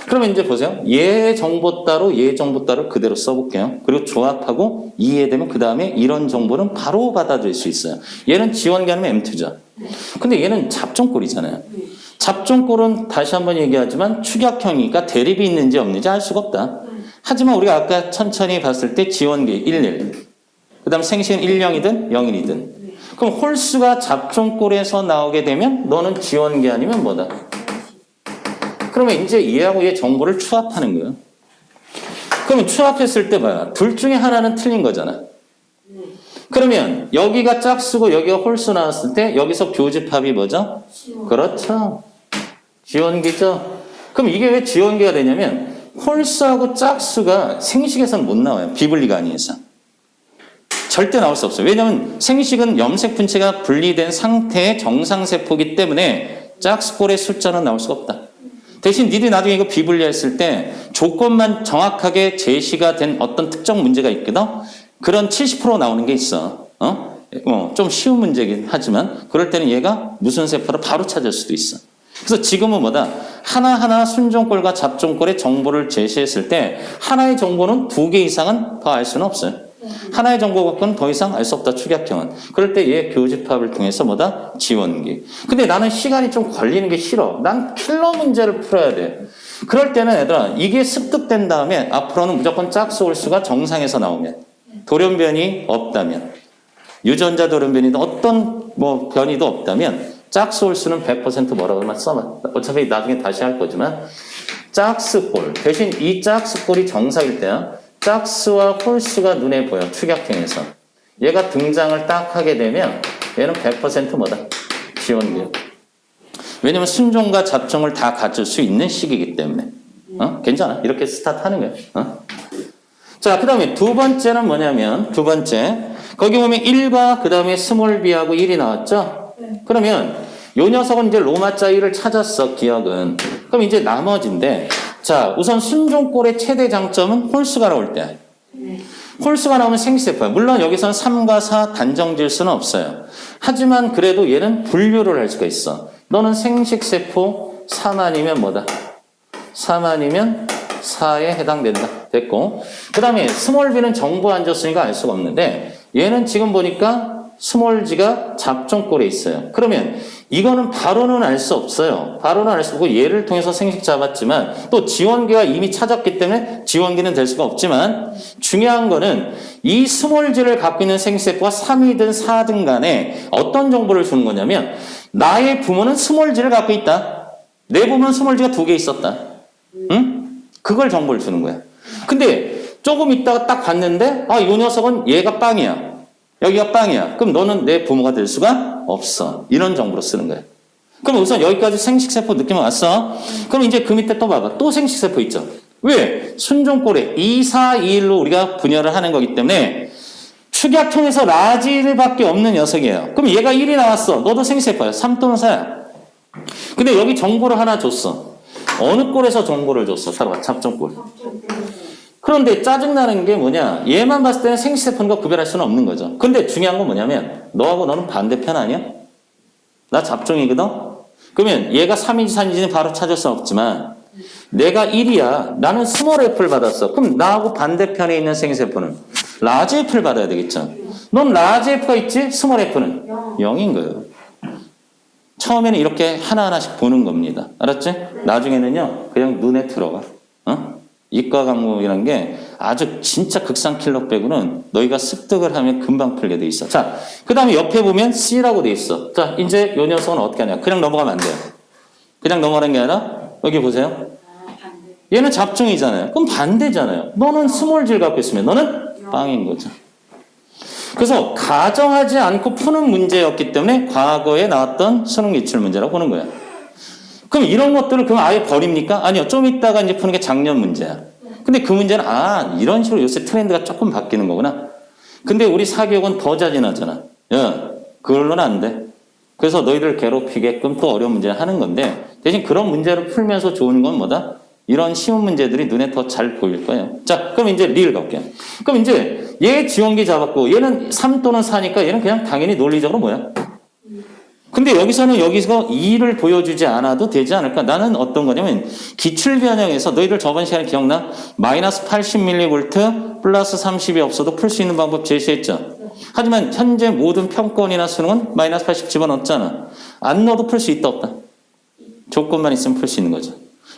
그러면 이제 보세요. 얘 정보 따로, 얘 정보 따로 그대로 써볼게요. 그리고 조합하고 이해되면 그 다음에 이런 정보는 바로 받아들일 수 있어요. 얘는 지원기 아니면 M2죠. 근데 얘는 잡종꼴이잖아요. 잡종꼴은 다시 한번 얘기하지만 축약형이니까 대립이 있는지 없는지 알 수가 없다. 하지만 우리가 아까 천천히 봤을 때 지원기 11, 그 다음 생식은 10이든 01이든. 그럼 홀수가 잡종꼴에서 나오게 되면 너는 지원기 아니면 뭐다? 그러면 이제 얘하고 얘 정보를 추합하는 거예요. 그러면 추합했을 때 봐요. 둘 중에 하나는 틀린 거잖아. 그러면 여기가 짝수고 여기가 홀수 나왔을 때 여기서 교집합이 뭐죠? 그렇죠. 지원기죠. 그럼 이게 왜 지원기가 되냐면 홀수하고 짝수가 생식에서는 못 나와요. 비분리가 아닌 이상. 절대 나올 수 없어요. 왜냐하면 생식은 염색 분체가 분리된 상태의 정상세포이기 때문에 짝수꼴의 숫자는 나올 수가 없다. 대신 니들이 나중에 이거 비분리했을 때 조건만 정확하게 제시가 된 어떤 특정 문제가 있거든. 그런 70% 나오는 게 있어. 좀 쉬운 문제긴 하지만 그럴 때는 얘가 무슨 세포를 바로 찾을 수도 있어. 그래서 지금은 뭐다? 하나하나 순종꼴과 잡종꼴의 정보를 제시했을 때 하나의 정보는 2개 이상은 더 알 수는 없어요. 하나의 정보 갖고는 더 이상 알 수 없다, 축약형은. 그럴 때 얘 교집합을 통해서 뭐다? 지원기. 근데 나는 시간이 좀 걸리는 게 싫어. 난 킬러 문제를 풀어야 돼. 그럴 때는 얘들아, 이게 습득된 다음에 앞으로는 무조건 짝수 홀수가 정상에서 나오면, 돌연변이 없다면, 유전자 돌연변이도 어떤 변이도 없다면 짝수 홀수는 100% 뭐라고만 써봐. 어차피 나중에 다시 할 거지만 짝수꼴 대신 이 짝수꼴이 정사일 때야 짝수와 홀수가 눈에 보여. 축약형에서 얘가 등장을 딱 하게 되면 얘는 100% 뭐다? 지원기야. 왜냐면 순종과 잡종을 다 갖출 수 있는 시기이기 때문에. 괜찮아. 이렇게 스타트하는 거야. 자, 그 다음에 두 번째는 뭐냐면 두 번째 거기 보면 1과 그 다음에 스몰 b하고 1이 나왔죠? 그러면 요 녀석은 이제 로마자 1을 찾았어, 기억은. 그럼 이제 나머지인데, 자, 우선 순종꼴의 최대 장점은 홀수가 나올 때. 홀수가 나오면 생식세포야. 물론 여기서는 3과 4 단정 지을 수는 없어요. 하지만 그래도 얘는 분류를 할 수가 있어. 너는 생식세포 3아니면 뭐다? 3아니면 4에 해당된다. 됐고. 그 다음에 스몰 b는 정보 안 줬으니까 알 수가 없는데, 얘는 지금 보니까 스몰 g가 잡종꼴에 있어요. 그러면 이거는 바로는 알 수 없어요. 바로는 알 수 없고 얘를 통해서 생식 잡았지만 또 지원기가 이미 찾았기 때문에 지원기는 될 수가 없지만 중요한 거는 이 스몰 g를 갖고 있는 생식세포가 3이든 4든 간에 어떤 정보를 주는 거냐면 나의 부모는 스몰 g를 갖고 있다. 내 부모는 스몰 g가 2개 있었다. 응? 그걸 정보를 주는 거야. 근데 조금 있다가 딱 봤는데 이 녀석은 얘가 빵이야. 여기가 빵이야. 그럼 너는 내 부모가 될 수가 없어. 이런 정보로 쓰는 거야. 그럼 우선 여기까지 생식세포 느낌 왔어? 그럼 이제 그 밑에 또 봐봐. 또 생식세포 있죠? 왜? 순종꼴에 2, 4, 2, 1로 우리가 분열을 하는 거기 때문에 축약형에서 라지를 밖에 없는 녀석이에요. 그럼 얘가 1이 나왔어. 너도 생식세포야. 3 또는 4야. 근데 여기 정보를 하나 줬어. 어느 꼴에서 정보를 줬어? 따라와. 잡종꼴. 그런데 짜증나는 게 뭐냐? 얘만 봤을 때는 생식세포인과 구별할 수는 없는 거죠. 근데 중요한 건 뭐냐면 너하고 너는 반대편 아니야? 나 잡종이거든? 그러면 얘가 3인지 4인지는 바로 찾을 수 없지만 내가 1이야. 나는 스몰 F를 받았어. 그럼 나하고 반대편에 있는 생식세포는 라지 F를 받아야 되겠죠. 넌 라지 F가 있지? 스몰 F는 0인 거예요. 처음에는 이렇게 하나하나씩 보는 겁니다. 알았지? 나중에는요. 그냥 눈에 들어가. 이과 과목이라는 게 아주 진짜 극상 킬러 빼고는 너희가 습득을 하면 금방 풀게 돼 있어. 자, 그 다음에 옆에 보면 C라고 돼 있어. 자, 이제 요 녀석은 어떻게 하냐. 그냥 넘어가면 안 돼요. 그냥 넘어가는 게 아니라 여기 보세요. 얘는 잡종이잖아요. 그럼 반대잖아요. 너는 스몰 g를 갖고 있으면 너는 빵인 거죠. 그래서 가정하지 않고 푸는 문제였기 때문에 과거에 나왔던 수능 기출 문제라고 보는 거예요. 그럼 이런 것들을 그럼 아예 버립니까? 아니요. 좀 이따가 이제 푸는 게 작년 문제야. 근데 그 문제는 이런 식으로 요새 트렌드가 조금 바뀌는 거구나. 근데 우리 사교육은 더 자진하잖아. 야, 그걸로는 안 돼. 그래서 너희들 괴롭히게끔 또 어려운 문제를 하는 건데 대신 그런 문제를 풀면서 좋은 건 뭐다? 이런 쉬운 문제들이 눈에 더 잘 보일 거예요. 자, 그럼 이제 리를 갈게요. 그럼 이제 얘 지원기 잡았고 얘는 3 또는 4니까 얘는 그냥 당연히 논리적으로 뭐야? 근데 여기서 2를 보여주지 않아도 되지 않을까? 나는 어떤 거냐면 기출 변형에서 너희들 저번 시간에 기억나? 마이너스 80mV 플러스 30이 없어도 풀 수 있는 방법 제시했죠. 하지만 현재 모든 평권이나 수능은 마이너스 80 집어넣었잖아. 안 넣어도 풀 수 있다 없다? 조건만 있으면 풀 수 있는 거죠.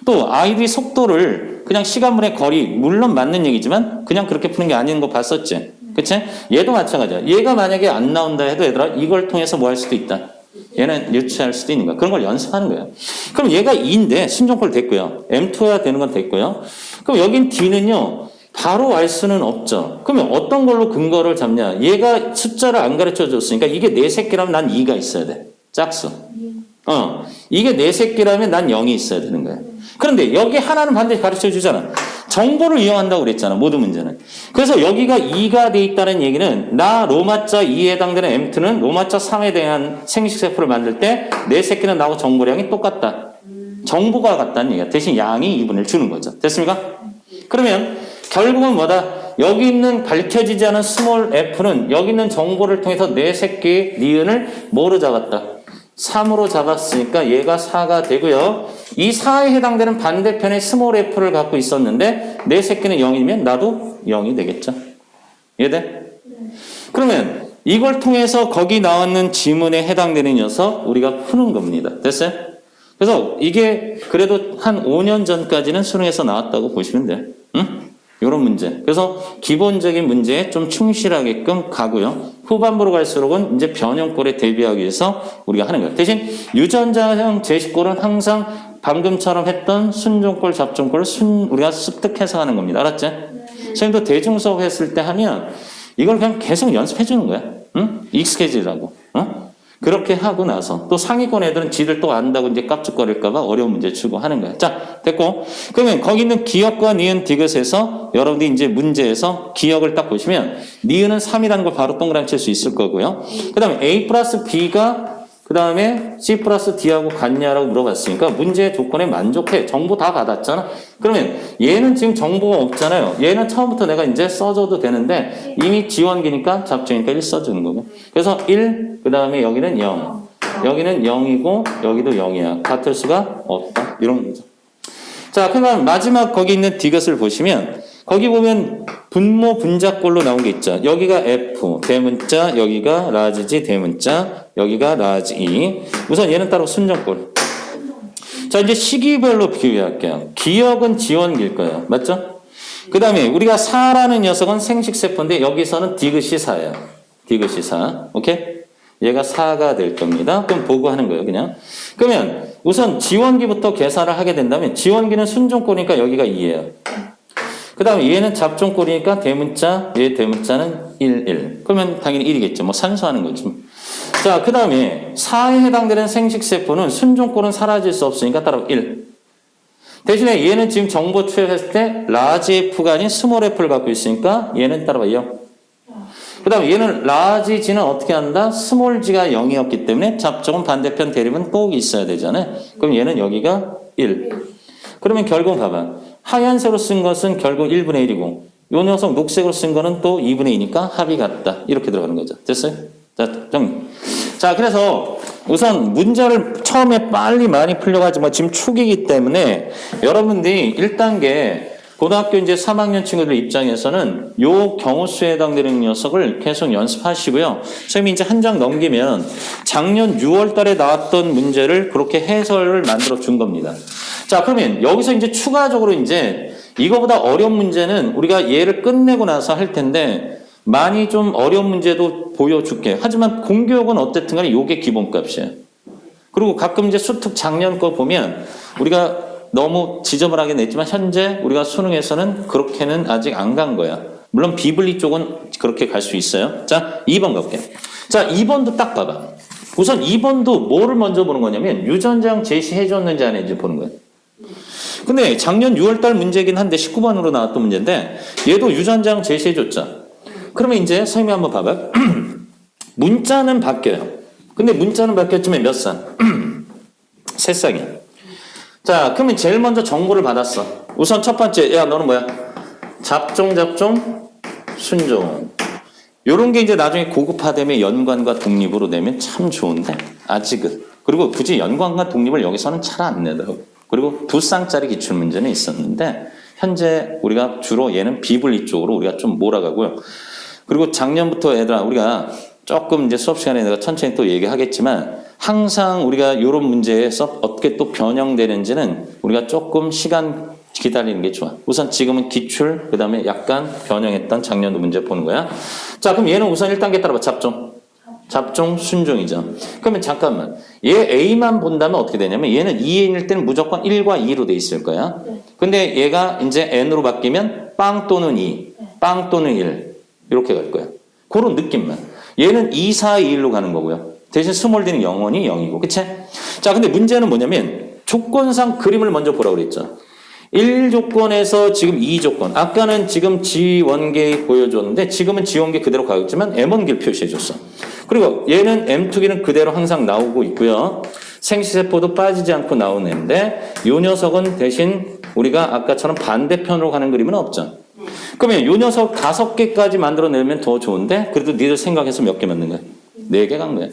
또 아이들이 속도를 그냥 시간분의 거리 물론 맞는 얘기지만 그냥 그렇게 푸는 게 아닌 거 봤었지. 그치? 얘도 마찬가지야. 얘가 만약에 안 나온다 해도 얘들아 이걸 통해서 뭐 할 수도 있다. 얘는 유추할 수도 있는 거야. 그런 걸 연습하는 거예요. 그럼 얘가 2인데 순종꼴 됐고요. M2야 되는 건 됐고요. 그럼 여긴 D는요. 바로 알 수는 없죠. 그러면 어떤 걸로 근거를 잡냐? 얘가 숫자를 안 가르쳐 줬으니까 이게 네 새끼라면 난 2가 있어야 돼. 짝수. 이게 네 새끼라면 난 0이 있어야 되는 거야. 그런데 여기 하나는 반드시 가르쳐 주잖아. 정보를 이용한다고 그랬잖아. 모든 문제는. 그래서 여기가 2가 돼 있다는 얘기는 나 로마자 2에 해당되는 M2는 로마자 3에 대한 생식세포를 만들 때 네 새끼는 나하고 정보량이 똑같다. 정보가 같다는 얘기야. 대신 양이 2분의 1 주는 거죠. 됐습니까? 그러면 결국은 뭐다? 여기 있는 밝혀지지 않은 스몰 f는 여기 있는 정보를 통해서 네 새끼의 니은을 뭐로 잡았다? 3으로 잡았으니까 얘가 4가 되고요. 이 4에 해당되는 반대편의 스몰 f를 갖고 있었는데 네 새끼는 0이면 나도 0이 되겠죠. 이해돼? 그러면 이걸 통해서 거기 나왔는 지문에 해당되는 녀석 우리가 푸는 겁니다. 됐어요? 그래서 이게 그래도 한 5년 전까지는 수능에서 나왔다고 보시면 돼요. 응? 이런 문제. 그래서 기본적인 문제에 좀 충실하게끔 가고요. 후반부로 갈수록은 이제 변형꼴에 대비하기 위해서 우리가 하는 거예요. 대신 유전자형 제시꼴은 항상 방금처럼 했던 순종꼴, 잡종꼴을 우리가 습득해서 하는 겁니다. 알았지? 선생님도 대중수업 했을 때 하면 이걸 그냥 계속 연습해 주는 거야. 응? 익숙해지라고. 그렇게 하고 나서 또 상위권 애들은 지들 또 안다고 이제 깝죽거릴까봐 어려운 문제 주고 하는 거야. 자, 됐고. 그러면 거기 있는 기역과 니은 디귿에서 여러분들이 이제 문제에서 기역을 딱 보시면 니은은 3이라는 걸 바로 동그라미 칠 수 있을 거고요. 그 다음에 A 플러스 B가 그 다음에 C 플러스 D하고 같냐라고 물어봤으니까 문제의 조건에 만족해. 정보 다 받았잖아. 그러면 얘는 지금 정보가 없잖아요. 얘는 처음부터 내가 이제 써줘도 되는데 이미 지원기니까 잡초니까 1 써주는 거고. 그래서 1, 그 다음에 여기는 0. 여기는 0이고 여기도 0이야. 같을 수가 없다. 이런 거죠. 자, 그러면 마지막 거기 있는 디귿을 보시면 거기 보면 분모 분자꼴로 나온 게 있죠. 여기가 F, 대문자, 여기가 라지 G, 대문자, 여기가 라지 E. 우선 얘는 따로 순정꼴. 자, 이제 시기별로 비교할게요. 기역은 지원기일 거예요. 맞죠? 그 다음에 우리가 4라는 녀석은 생식세포인데 여기서는 디귿이 4예요. 디귿이 4. 오케이? 얘가 4가 될 겁니다. 그럼 보고 하는 거예요, 그냥. 그러면 우선 지원기부터 계산을 하게 된다면 지원기는 순종꼴이니까 여기가 2예요. 그 다음에 얘는 잡종꼴이니까 대문자, 얘 대문자는 1, 1. 그러면 당연히 1이겠죠. 뭐 산수하는 거지. 자, 그 다음에 4에 해당되는 생식세포는 순종꼴은 사라질 수 없으니까 따로 1. 대신에 얘는 지금 정보 투입했을 때 라지 F가 아닌 스몰 F를 갖고 있으니까 얘는 따로 0. 그 다음에 얘는 라지 G는 어떻게 한다? 스몰 G가 0이었기 때문에 잡종은 반대편 대립은 꼭 있어야 되잖아요. 그럼 얘는 여기가 1. 그러면 결국 봐봐. 하얀색으로 쓴 것은 결국 1분의 1이고 요 녀석 녹색으로 쓴 거는 또 2분의 2니까 합이 같다. 이렇게 들어가는 거죠. 됐어요? 자, 정리. 자, 그래서 우선 문제를 처음에 빨리 많이 풀려고 하지만 지금 초기이기 때문에 여러분들이 1단계 고등학교 이제 3학년 친구들 입장에서는 요 경우수에 해당되는 녀석을 계속 연습하시고요. 선생님이 이제 한 장 넘기면 작년 6월 달에 나왔던 문제를 그렇게 해설을 만들어 준 겁니다. 자, 그러면 여기서 이제 추가적으로 이제 이거보다 어려운 문제는 우리가 얘를 끝내고 나서 할 텐데 많이 좀 어려운 문제도 보여줄게. 하지만 공교육은 어쨌든 간에 요게 기본값이에요. 그리고 가끔 이제 수특 작년 거 보면 우리가 너무 지적을 하게 냈지만 현재 우리가 수능에서는 그렇게는 아직 안 간 거야. 물론 비블리 쪽은 그렇게 갈 수 있어요. 자, 2번 가볼게요. 자, 2번도 딱 봐봐. 우선 2번도 뭐를 먼저 보는 거냐면 유전자형 제시해줬는지 안 했는지 보는 거예요. 근데 작년 6월달 문제긴 한데 19번으로 나왔던 문제인데 얘도 유전자형 제시해줬죠. 그러면 이제 선생님이 한번 봐봐요. 문자는 바뀌어요. 근데 문자는 바뀌었지만 몇 쌍? 세 쌍이야. 자, 그러면 제일 먼저 정보를 받았어. 우선 첫 번째, 야, 너는 뭐야? 잡종, 순종. 요런 게 이제 나중에 고급화되면 연관과 독립으로 내면 참 좋은데, 아직은. 그리고 굳이 연관과 독립을 여기서는 잘 안 내더라고. 그리고 2쌍짜리 기출문제는 있었는데, 현재 우리가 주로 얘는 비블리 쪽으로 우리가 좀 몰아가고요. 그리고 작년부터 얘들아, 우리가 조금 이제 수업 시간에 내가 천천히 또 얘기하겠지만, 항상 우리가 이런 문제에서 어떻게 또 변형되는지는 우리가 조금 시간 기다리는 게 좋아. 우선 지금은 기출, 그 다음에 약간 변형했던 작년도 문제 보는 거야. 자, 그럼 얘는 우선 1단계 따라봐. 잡종, 순종이죠. 그러면 잠깐만. 얘 A만 본다면 어떻게 되냐면 얘는 2N일 때는 무조건 1과 2로 돼 있을 거야. 근데 얘가 이제 N으로 바뀌면 빵 또는 2, 빵 또는 1 이렇게 갈 거야. 그런 느낌만. 얘는 2, 4, 2, 1로 가는 거고요. 대신 스몰 d는 영원히 0이고. 그치? 자, 근데 문제는 뭐냐면 조건상 그림을 먼저 보라고 그랬죠. 1조건에서 지금 2조건. 아까는 지금 G1계 보여줬는데 지금은 G1계 그대로 가겠지만 M1계를 표시해줬어. 그리고 얘는 M2계는 그대로 항상 나오고 있고요. 생시세포도 빠지지 않고 나오는데 이 녀석은 대신 우리가 아까처럼 반대편으로 가는 그림은 없죠. 그러면 이 녀석 5개까지 만들어내면 더 좋은데 그래도 니들 생각해서 몇 개 만든 거야? 4개 간 거야.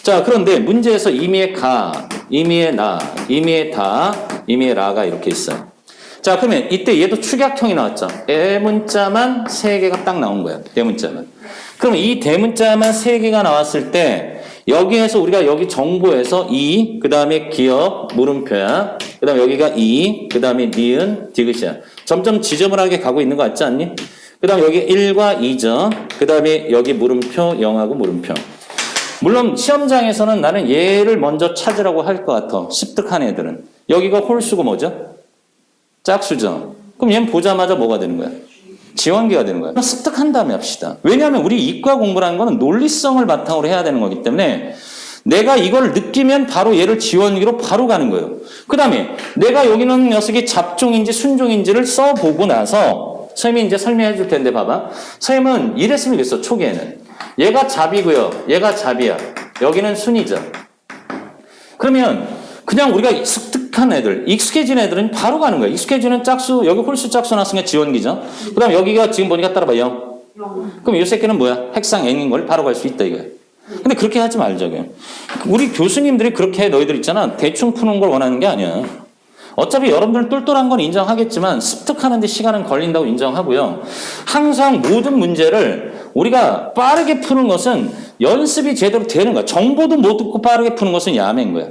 자, 그런데 문제에서 임의의 가, 임의의 나, 임의의 다, 임의의 라가 이렇게 있어요. 자, 그러면 이때 얘도 축약형이 나왔죠. 대문자만 3개가 딱 나온 거야. 대문자만. 그럼 이 대문자만 3개가 나왔을 때 여기에서 우리가 여기 정보에서 이, 그 다음에 기억, 물음표야. 그 다음에 여기가 이, 그 다음에 니은, 디귿이야. 점점 지저분하게 가고 있는 거 같지 않니? 그 다음에 여기 1과 2죠. 그 다음에 여기 물음표, 0하고 물음표. 물론 시험장에서는 나는 얘를 먼저 찾으라고 할 것 같아. 습득한 애들은. 여기가 홀수고 뭐죠? 짝수죠. 그럼 얘는 보자마자 뭐가 되는 거야? 지원계가 되는 거야. 습득한 다음에 합시다. 왜냐하면 우리 이과 공부라는 거는 논리성을 바탕으로 해야 되는 거기 때문에 내가 이걸 느끼면 바로 얘를 지원기로 바로 가는 거예요. 그 다음에 내가 여기 있는 녀석이 잡종인지 순종인지를 써보고 나서 선생님이 이제 설명해 줄 텐데 봐봐. 선생님은 이랬으면 됐어. 초기에는. 얘가 잡이고요. 얘가 잡이야. 여기는 순이죠. 그러면 그냥 우리가 습득한 애들, 익숙해진 애들은 바로 가는 거야. 익숙해지는 짝수, 여기 홀수 짝수 나왔으니까 지원기죠. 그 다음 여기가 지금 보니까 따라봐, 0. 그럼 이 새끼는 뭐야? 핵상 n인 걸 바로 갈 수 있다, 이거야. 근데 그렇게 하지 말자고요. 우리 교수님들이 그렇게 너희들 있잖아. 대충 푸는 걸 원하는 게 아니야. 어차피 여러분들 똘똘한 건 인정하겠지만 습득하는데 시간은 걸린다고 인정하고요. 항상 모든 문제를 우리가 빠르게 푸는 것은 연습이 제대로 되는 거야. 정보도 못 듣고 빠르게 푸는 것은 야매인 거야.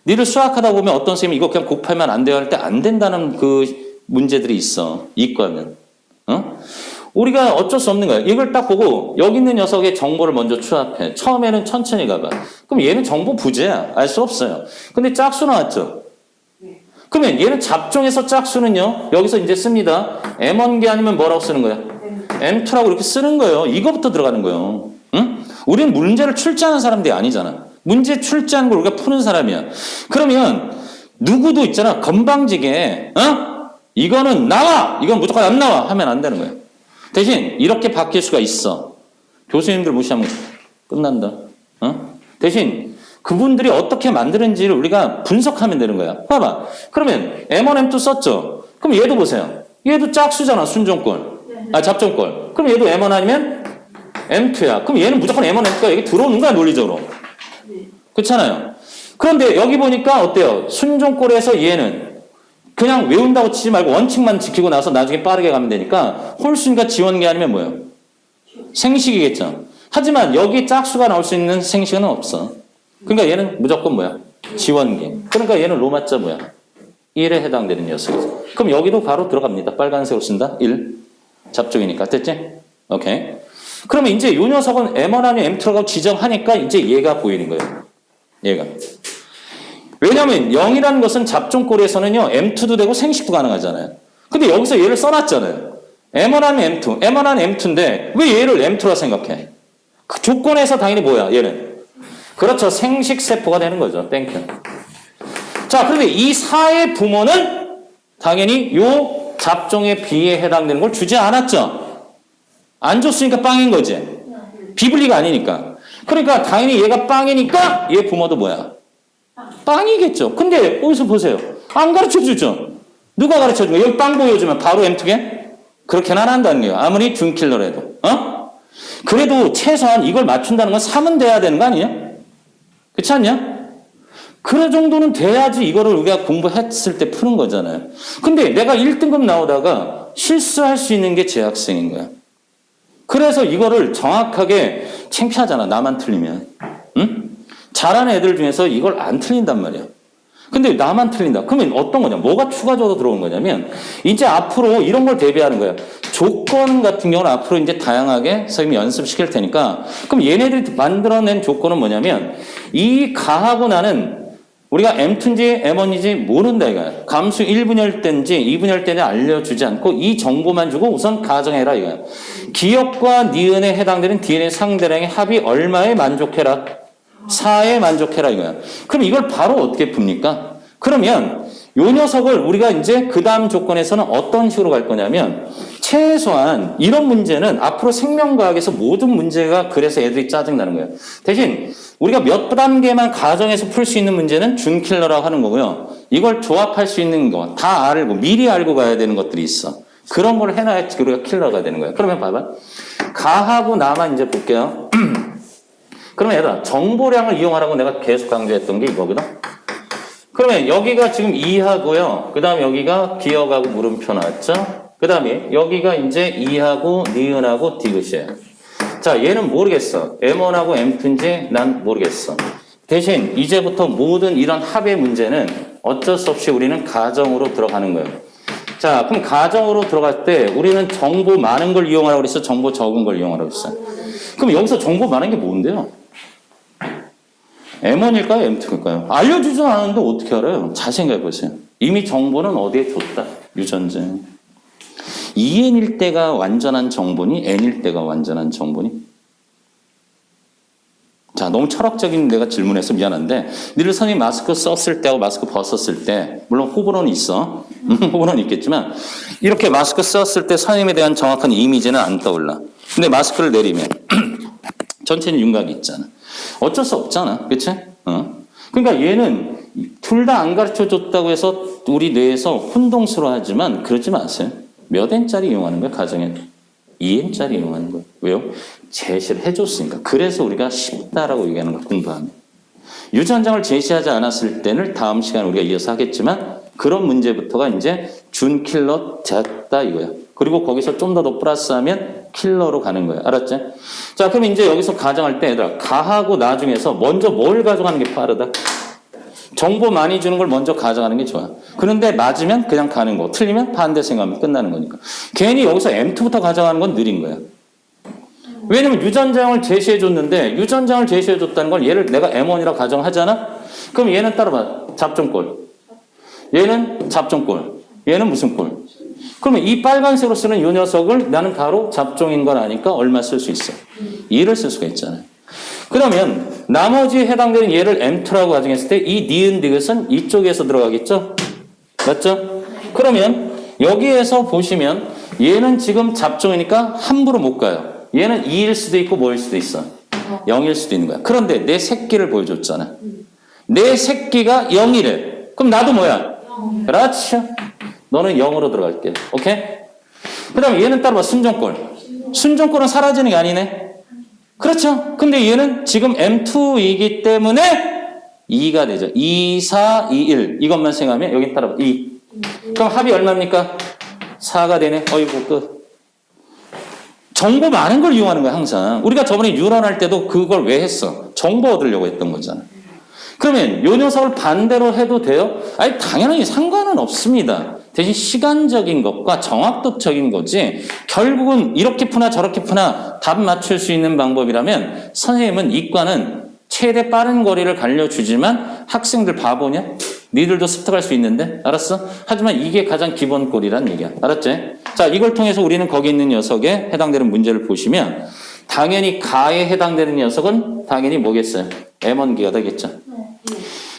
니를 수학하다 보면 어떤 선생님이 이거 그냥 곱하면 안 돼요 할 때 안 된다는 그 문제들이 있어. 이과는. 우리가 어쩔 수 없는 거야. 이걸 딱 보고 여기 있는 녀석의 정보를 먼저 추합해. 처음에는 천천히 가봐. 그럼 얘는 정보 부재야. 알 수 없어요. 근데 짝수 나왔죠. 그러면 얘는 잡종에서 짝수는요. 여기서 이제 씁니다. M1계 아니면 뭐라고 쓰는 거야? M2라고 이렇게 쓰는 거예요. 이거부터 들어가는 거예요. 응? 우리는 문제를 출제하는 사람들이 아니잖아. 문제 출제하는 걸 우리가 푸는 사람이야. 그러면 누구도 있잖아. 건방지게 이거는 나와! 이건 무조건 안 나와! 하면 안 되는 거야. 대신 이렇게 바뀔 수가 있어. 교수님들 무시하면 끝난다. 대신 그분들이 어떻게 만드는지를 우리가 분석하면 되는 거야. 봐봐. 그러면 M1, M2 썼죠? 그럼 얘도 보세요. 얘도 짝수잖아. 순종꼴. 잡종꼴. 그럼 얘도 M1 아니면 M2야. 그럼 얘는 무조건 M1, M2가 여기 들어오는 거야. 논리적으로. 그렇잖아요. 그런데 여기 보니까 어때요? 순종꼴에서 얘는 그냥 외운다고 치지 말고 원칙만 지키고 나서 나중에 빠르게 가면 되니까 홀수니까 지원계 아니면 뭐예요? 생식이겠죠. 하지만 여기 짝수가 나올 수 있는 생식은 없어. 그러니까 얘는 무조건 뭐야? 지원계. 그러니까 얘는 로마자 뭐야? 1에 해당되는 녀석이죠. 그럼 여기도 바로 들어갑니다. 빨간색으로 쓴다. 1. 잡종이니까. 됐지? 오케이. 그러면 이제 이 녀석은 M1 아니면 M2라고 지정하니까 이제 얘가 보이는 거예요. 얘가. 왜냐하면 0이라는 것은 잡종꼴에서는요. M2도 되고 생식도 가능하잖아요. 근데 여기서 얘를 써놨잖아요. M1 아니면 M2. M1 아니면 M2인데 왜 얘를 M2라 생각해? 그 조건에서 당연히 뭐야? 얘는. 그렇죠. 생식세포가 되는 거죠. 땡큐. 자, 그런데 이 4의 부모는 당연히 요 잡종의 B에 해당되는 걸 주지 않았죠. 안 줬으니까 빵인 거지. 비블리가 아니니까. 그러니까 당연히 얘가 빵이니까 얘 부모도 뭐야? 빵이겠죠. 근데 어디서 보세요. 안 가르쳐주죠. 누가 가르쳐준 거야? 여기 빵 보여주면 바로 M2게? 그렇게는 안 한다는 거예요. 아무리 준킬러라도. 그래도 최소한 이걸 맞춘다는 건 3은 돼야 되는 거 아니에요? 그렇지 않냐? 그 정도는 돼야지 이거를 우리가 공부했을 때 푸는 거잖아요. 근데 내가 1등급 나오다가 실수할 수 있는 게 재학생인 거야. 그래서 이거를 정확하게 창피하잖아. 나만 틀리면. 응? 잘하는 애들 중에서 이걸 안 틀린단 말이야. 근데 나만 틀린다. 그러면 어떤 거냐? 뭐가 추가적으로 들어온 거냐면 이제 앞으로 이런 걸 대비하는 거야. 조건 같은 경우는 앞으로 이제 다양하게 선생님이 연습시킬 테니까 그럼 얘네들이 만들어낸 조건은 뭐냐면 이 가하고 나는 우리가 M2인지 M1인지 모른다 이거야. 감수 1분열대인지 2분열대인지 알려주지 않고 이 정보만 주고 우선 가정해라 이거야. 기억과 니은에 해당되는 DNA 상대량의 합이 얼마에 만족해라? 4에 만족해라 이거야. 그럼 이걸 바로 어떻게 풉니까? 그러면 요 녀석을 우리가 이제 그 다음 조건에서는 어떤 식으로 갈 거냐면 최소한 이런 문제는 앞으로 생명과학에서 모든 문제가 그래서 애들이 짜증나는 거예요. 대신 우리가 몇 단계만 가정해서 풀 수 있는 문제는 준킬러라고 하는 거고요. 이걸 조합할 수 있는 거 다 알고 미리 알고 가야 되는 것들이 있어. 그런 걸 해놔야지 우리가 킬러가 되는 거예요. 그러면 봐봐. 가하고 나만 이제 볼게요. 그러면 얘들아 정보량을 이용하라고 내가 계속 강조했던 게 이거거든. 그러면 여기가 지금 2하고요. 그 다음에 여기가 기억하고 물음표 나왔죠. 그 다음에 여기가 이제 2하고 니은하고 디귿이에요. 자, 얘는 모르겠어. M1하고 M2인지 난 모르겠어. 대신 이제부터 모든 이런 합의 문제는 어쩔 수 없이 우리는 가정으로 들어가는 거예요. 자, 그럼 가정으로 들어갈 때 우리는 정보 많은 걸 이용하라고 그랬어? 정보 적은 걸 이용하라고 그랬어? 그럼 여기서 정보 많은 게 뭔데요? M1일까요? M2일까요? 알려주지도 않았는데 어떻게 알아요? 잘 생각해 보세요. 이미 정보는 어디에 줬다? 유전자에. 2N일 때가 완전한 정보니 N일 때가 완전한 정보니? 자, 너무 철학적인 내가 질문해서 미안한데 니들 선생님 마스크 썼을 때하고 마스크 벗었을 때 물론 호불호는 있어. 호불호는 있겠지만 이렇게 마스크 썼을 때 선생님에 대한 정확한 이미지는 안 떠올라. 근데 마스크를 내리면 전체는 윤곽이 있잖아. 어쩔 수 없잖아. 그치? 그러니까 얘는 둘 다 안 가르쳐 줬다고 해서 우리 뇌에서 혼동스러워하지만 그러지 마세요. 몇 N짜리 이용하는 거야, 가정에? 2N짜리 이용하는 거야. 왜요? 제시를 해줬으니까. 그래서 우리가 쉽다라고 얘기하는 거야, 공부하면. 유전장을 제시하지 않았을 때는 다음 시간에 우리가 이어서 하겠지만 그런 문제부터가 이제 준킬러 됐다 이거야. 그리고 거기서 좀 더 플러스하면 킬러로 가는 거야. 알았지? 자, 그럼 이제 여기서 가정할 때 얘들아 가하고 나 중에서 먼저 뭘 가져가는 게 빠르다? 정보 많이 주는 걸 먼저 가져가는 게 좋아. 그런데 맞으면 그냥 가는 거. 틀리면 반대 생각하면 끝나는 거니까. 괜히 여기서 M2부터 가져가는 건 느린 거야. 왜냐면 유전장을 제시해줬는데 유전장을 제시해줬다는 걸 얘를 내가 M1이라고 가정하잖아? 그럼 얘는 따라봐. 잡종꼴. 얘는 잡종꼴. 얘는 무슨 꼴? 그러면 이 빨간색으로 쓰는 이 녀석을 나는 바로 잡종인 걸 아니까 얼마 쓸 수 있어? 2를 쓸 수가 있잖아요. 그러면 나머지 해당되는 얘를 M2라고 가정했을 때 이 니은 디귿은 이쪽에서 들어가겠죠? 맞죠? 그러면 여기에서 보시면 얘는 지금 잡종이니까 함부로 못 가요. 얘는 2일 수도 있고 뭐일 수도 있어? 0일 수도 있는 거야. 그런데 내 새끼를 보여줬잖아. 내 새끼가 0이래. 그럼 나도 뭐야? 그렇죠. 너는 0으로 들어갈게. 오케이? 그 다음에 얘는 따라봐. 순종꼴. 순종꼴은 사라지는 게 아니네. 그렇죠. 근데 얘는 지금 M2이기 때문에 2가 되죠. 2, 4, 2, 1. 이것만 생각하면 여기 따라봐. 2. 그럼 합이 얼마입니까? 4가 되네. 어이구 끝. 정보 많은 걸 이용하는 거야 항상. 우리가 저번에 유런할 때도 그걸 왜 했어? 정보 얻으려고 했던 거잖아. 그러면 요 녀석을 반대로 해도 돼요? 아니 당연히 상관은 없습니다. 대신 시간적인 것과 정확도적인 거지 결국은 이렇게 푸나 저렇게 푸나 답 맞출 수 있는 방법이라면 선생님은 이과는 최대 빠른 거리를 알려주지만 학생들 바보냐? 니들도 습득할 수 있는데 알았어? 하지만 이게 가장 기본 꼴이란 얘기야. 알았지? 자, 이걸 통해서 우리는 거기 있는 녀석에 해당되는 문제를 보시면 당연히 가에 해당되는 녀석은 당연히 뭐겠어요? M1기가 되겠죠.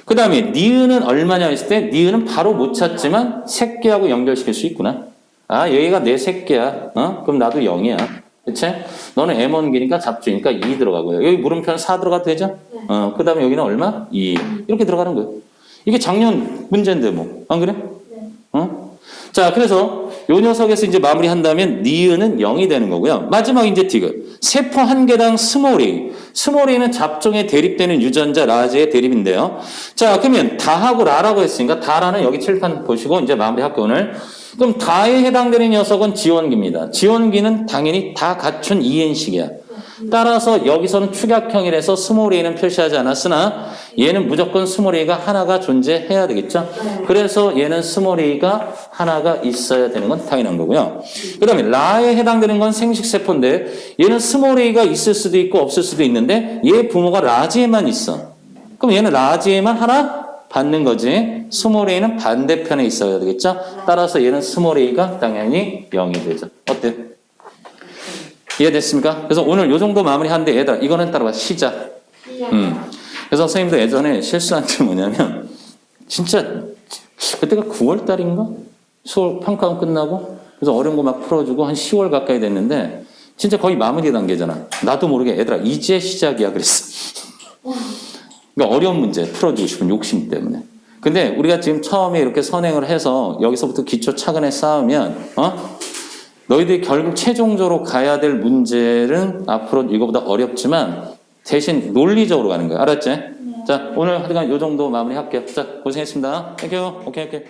그 다음에 니은은 얼마냐 했을 때 니은은 바로 못 찾지만 새끼하고 연결시킬 수 있구나. 아, 여기가 내 새끼야. 그럼 나도 0이야. 그치? 너는 M1기니까 잡주니까 2 들어가고요. 여기 물음표는 4 들어가도 되죠? 그 다음에 여기는 얼마? 2. 이렇게 들어가는 거예요. 이게 작년 문제인데 뭐. 안 그래? 자, 그래서 요 녀석에서 이제 마무리한다면 니은은 0이 되는 거고요. 마지막 이제 디귿. 세포 한 개당 스몰 a. 스몰 a는 잡종에 대립되는 유전자 라지의 대립인데요. 자, 그러면 다하고 라라고 했으니까 다라는 여기 칠판 보시고 이제 마무리할게요 오늘. 그럼 다에 해당되는 녀석은 지원기입니다. 지원기는 당연히 다 갖춘 2N식이야. 따라서 여기서는 축약형이라서 스몰 a는 표시하지 않았으나 얘는 무조건 스몰 a가 하나가 존재해야 되겠죠. 그래서 얘는 스몰 a가 하나가 있어야 되는 건 당연한 거고요. 그 다음에 라에 해당되는 건 생식세포인데 얘는 스몰 a가 있을 수도 있고 없을 수도 있는데 얘 부모가 라지에만 있어. 그럼 얘는 라지에만 하나 받는 거지. 스몰 a는 반대편에 있어야 되겠죠? 따라서 얘는 스몰 a가 당연히 0이 되죠. 어때? 이해됐습니까? 그래서 오늘 요 정도 마무리하는데 얘들아 이거는 따라봐. 시작. 그래서 선생님도 예전에 실수한 게 뭐냐면 진짜 그때가 9월 달인가? 수월 평가원 끝나고 그래서 어려운 거 막 풀어주고 한 10월 가까이 됐는데 진짜 거의 마무리 단계잖아. 나도 모르게 얘들아 이제 시작이야 그랬어. 그러니까 어려운 문제 풀어주고 싶은 욕심 때문에. 근데 우리가 지금 처음에 이렇게 선행을 해서 여기서부터 기초 차근에 쌓으면 너희들이 결국 최종적으로 가야 될 문제는 앞으로 이거보다 어렵지만 대신 논리적으로 가는 거야. 알았지? 자, 오늘 하여간 요 정도 마무리할게요. 자, 고생했습니다. 땡큐. 오케이. 땡큐.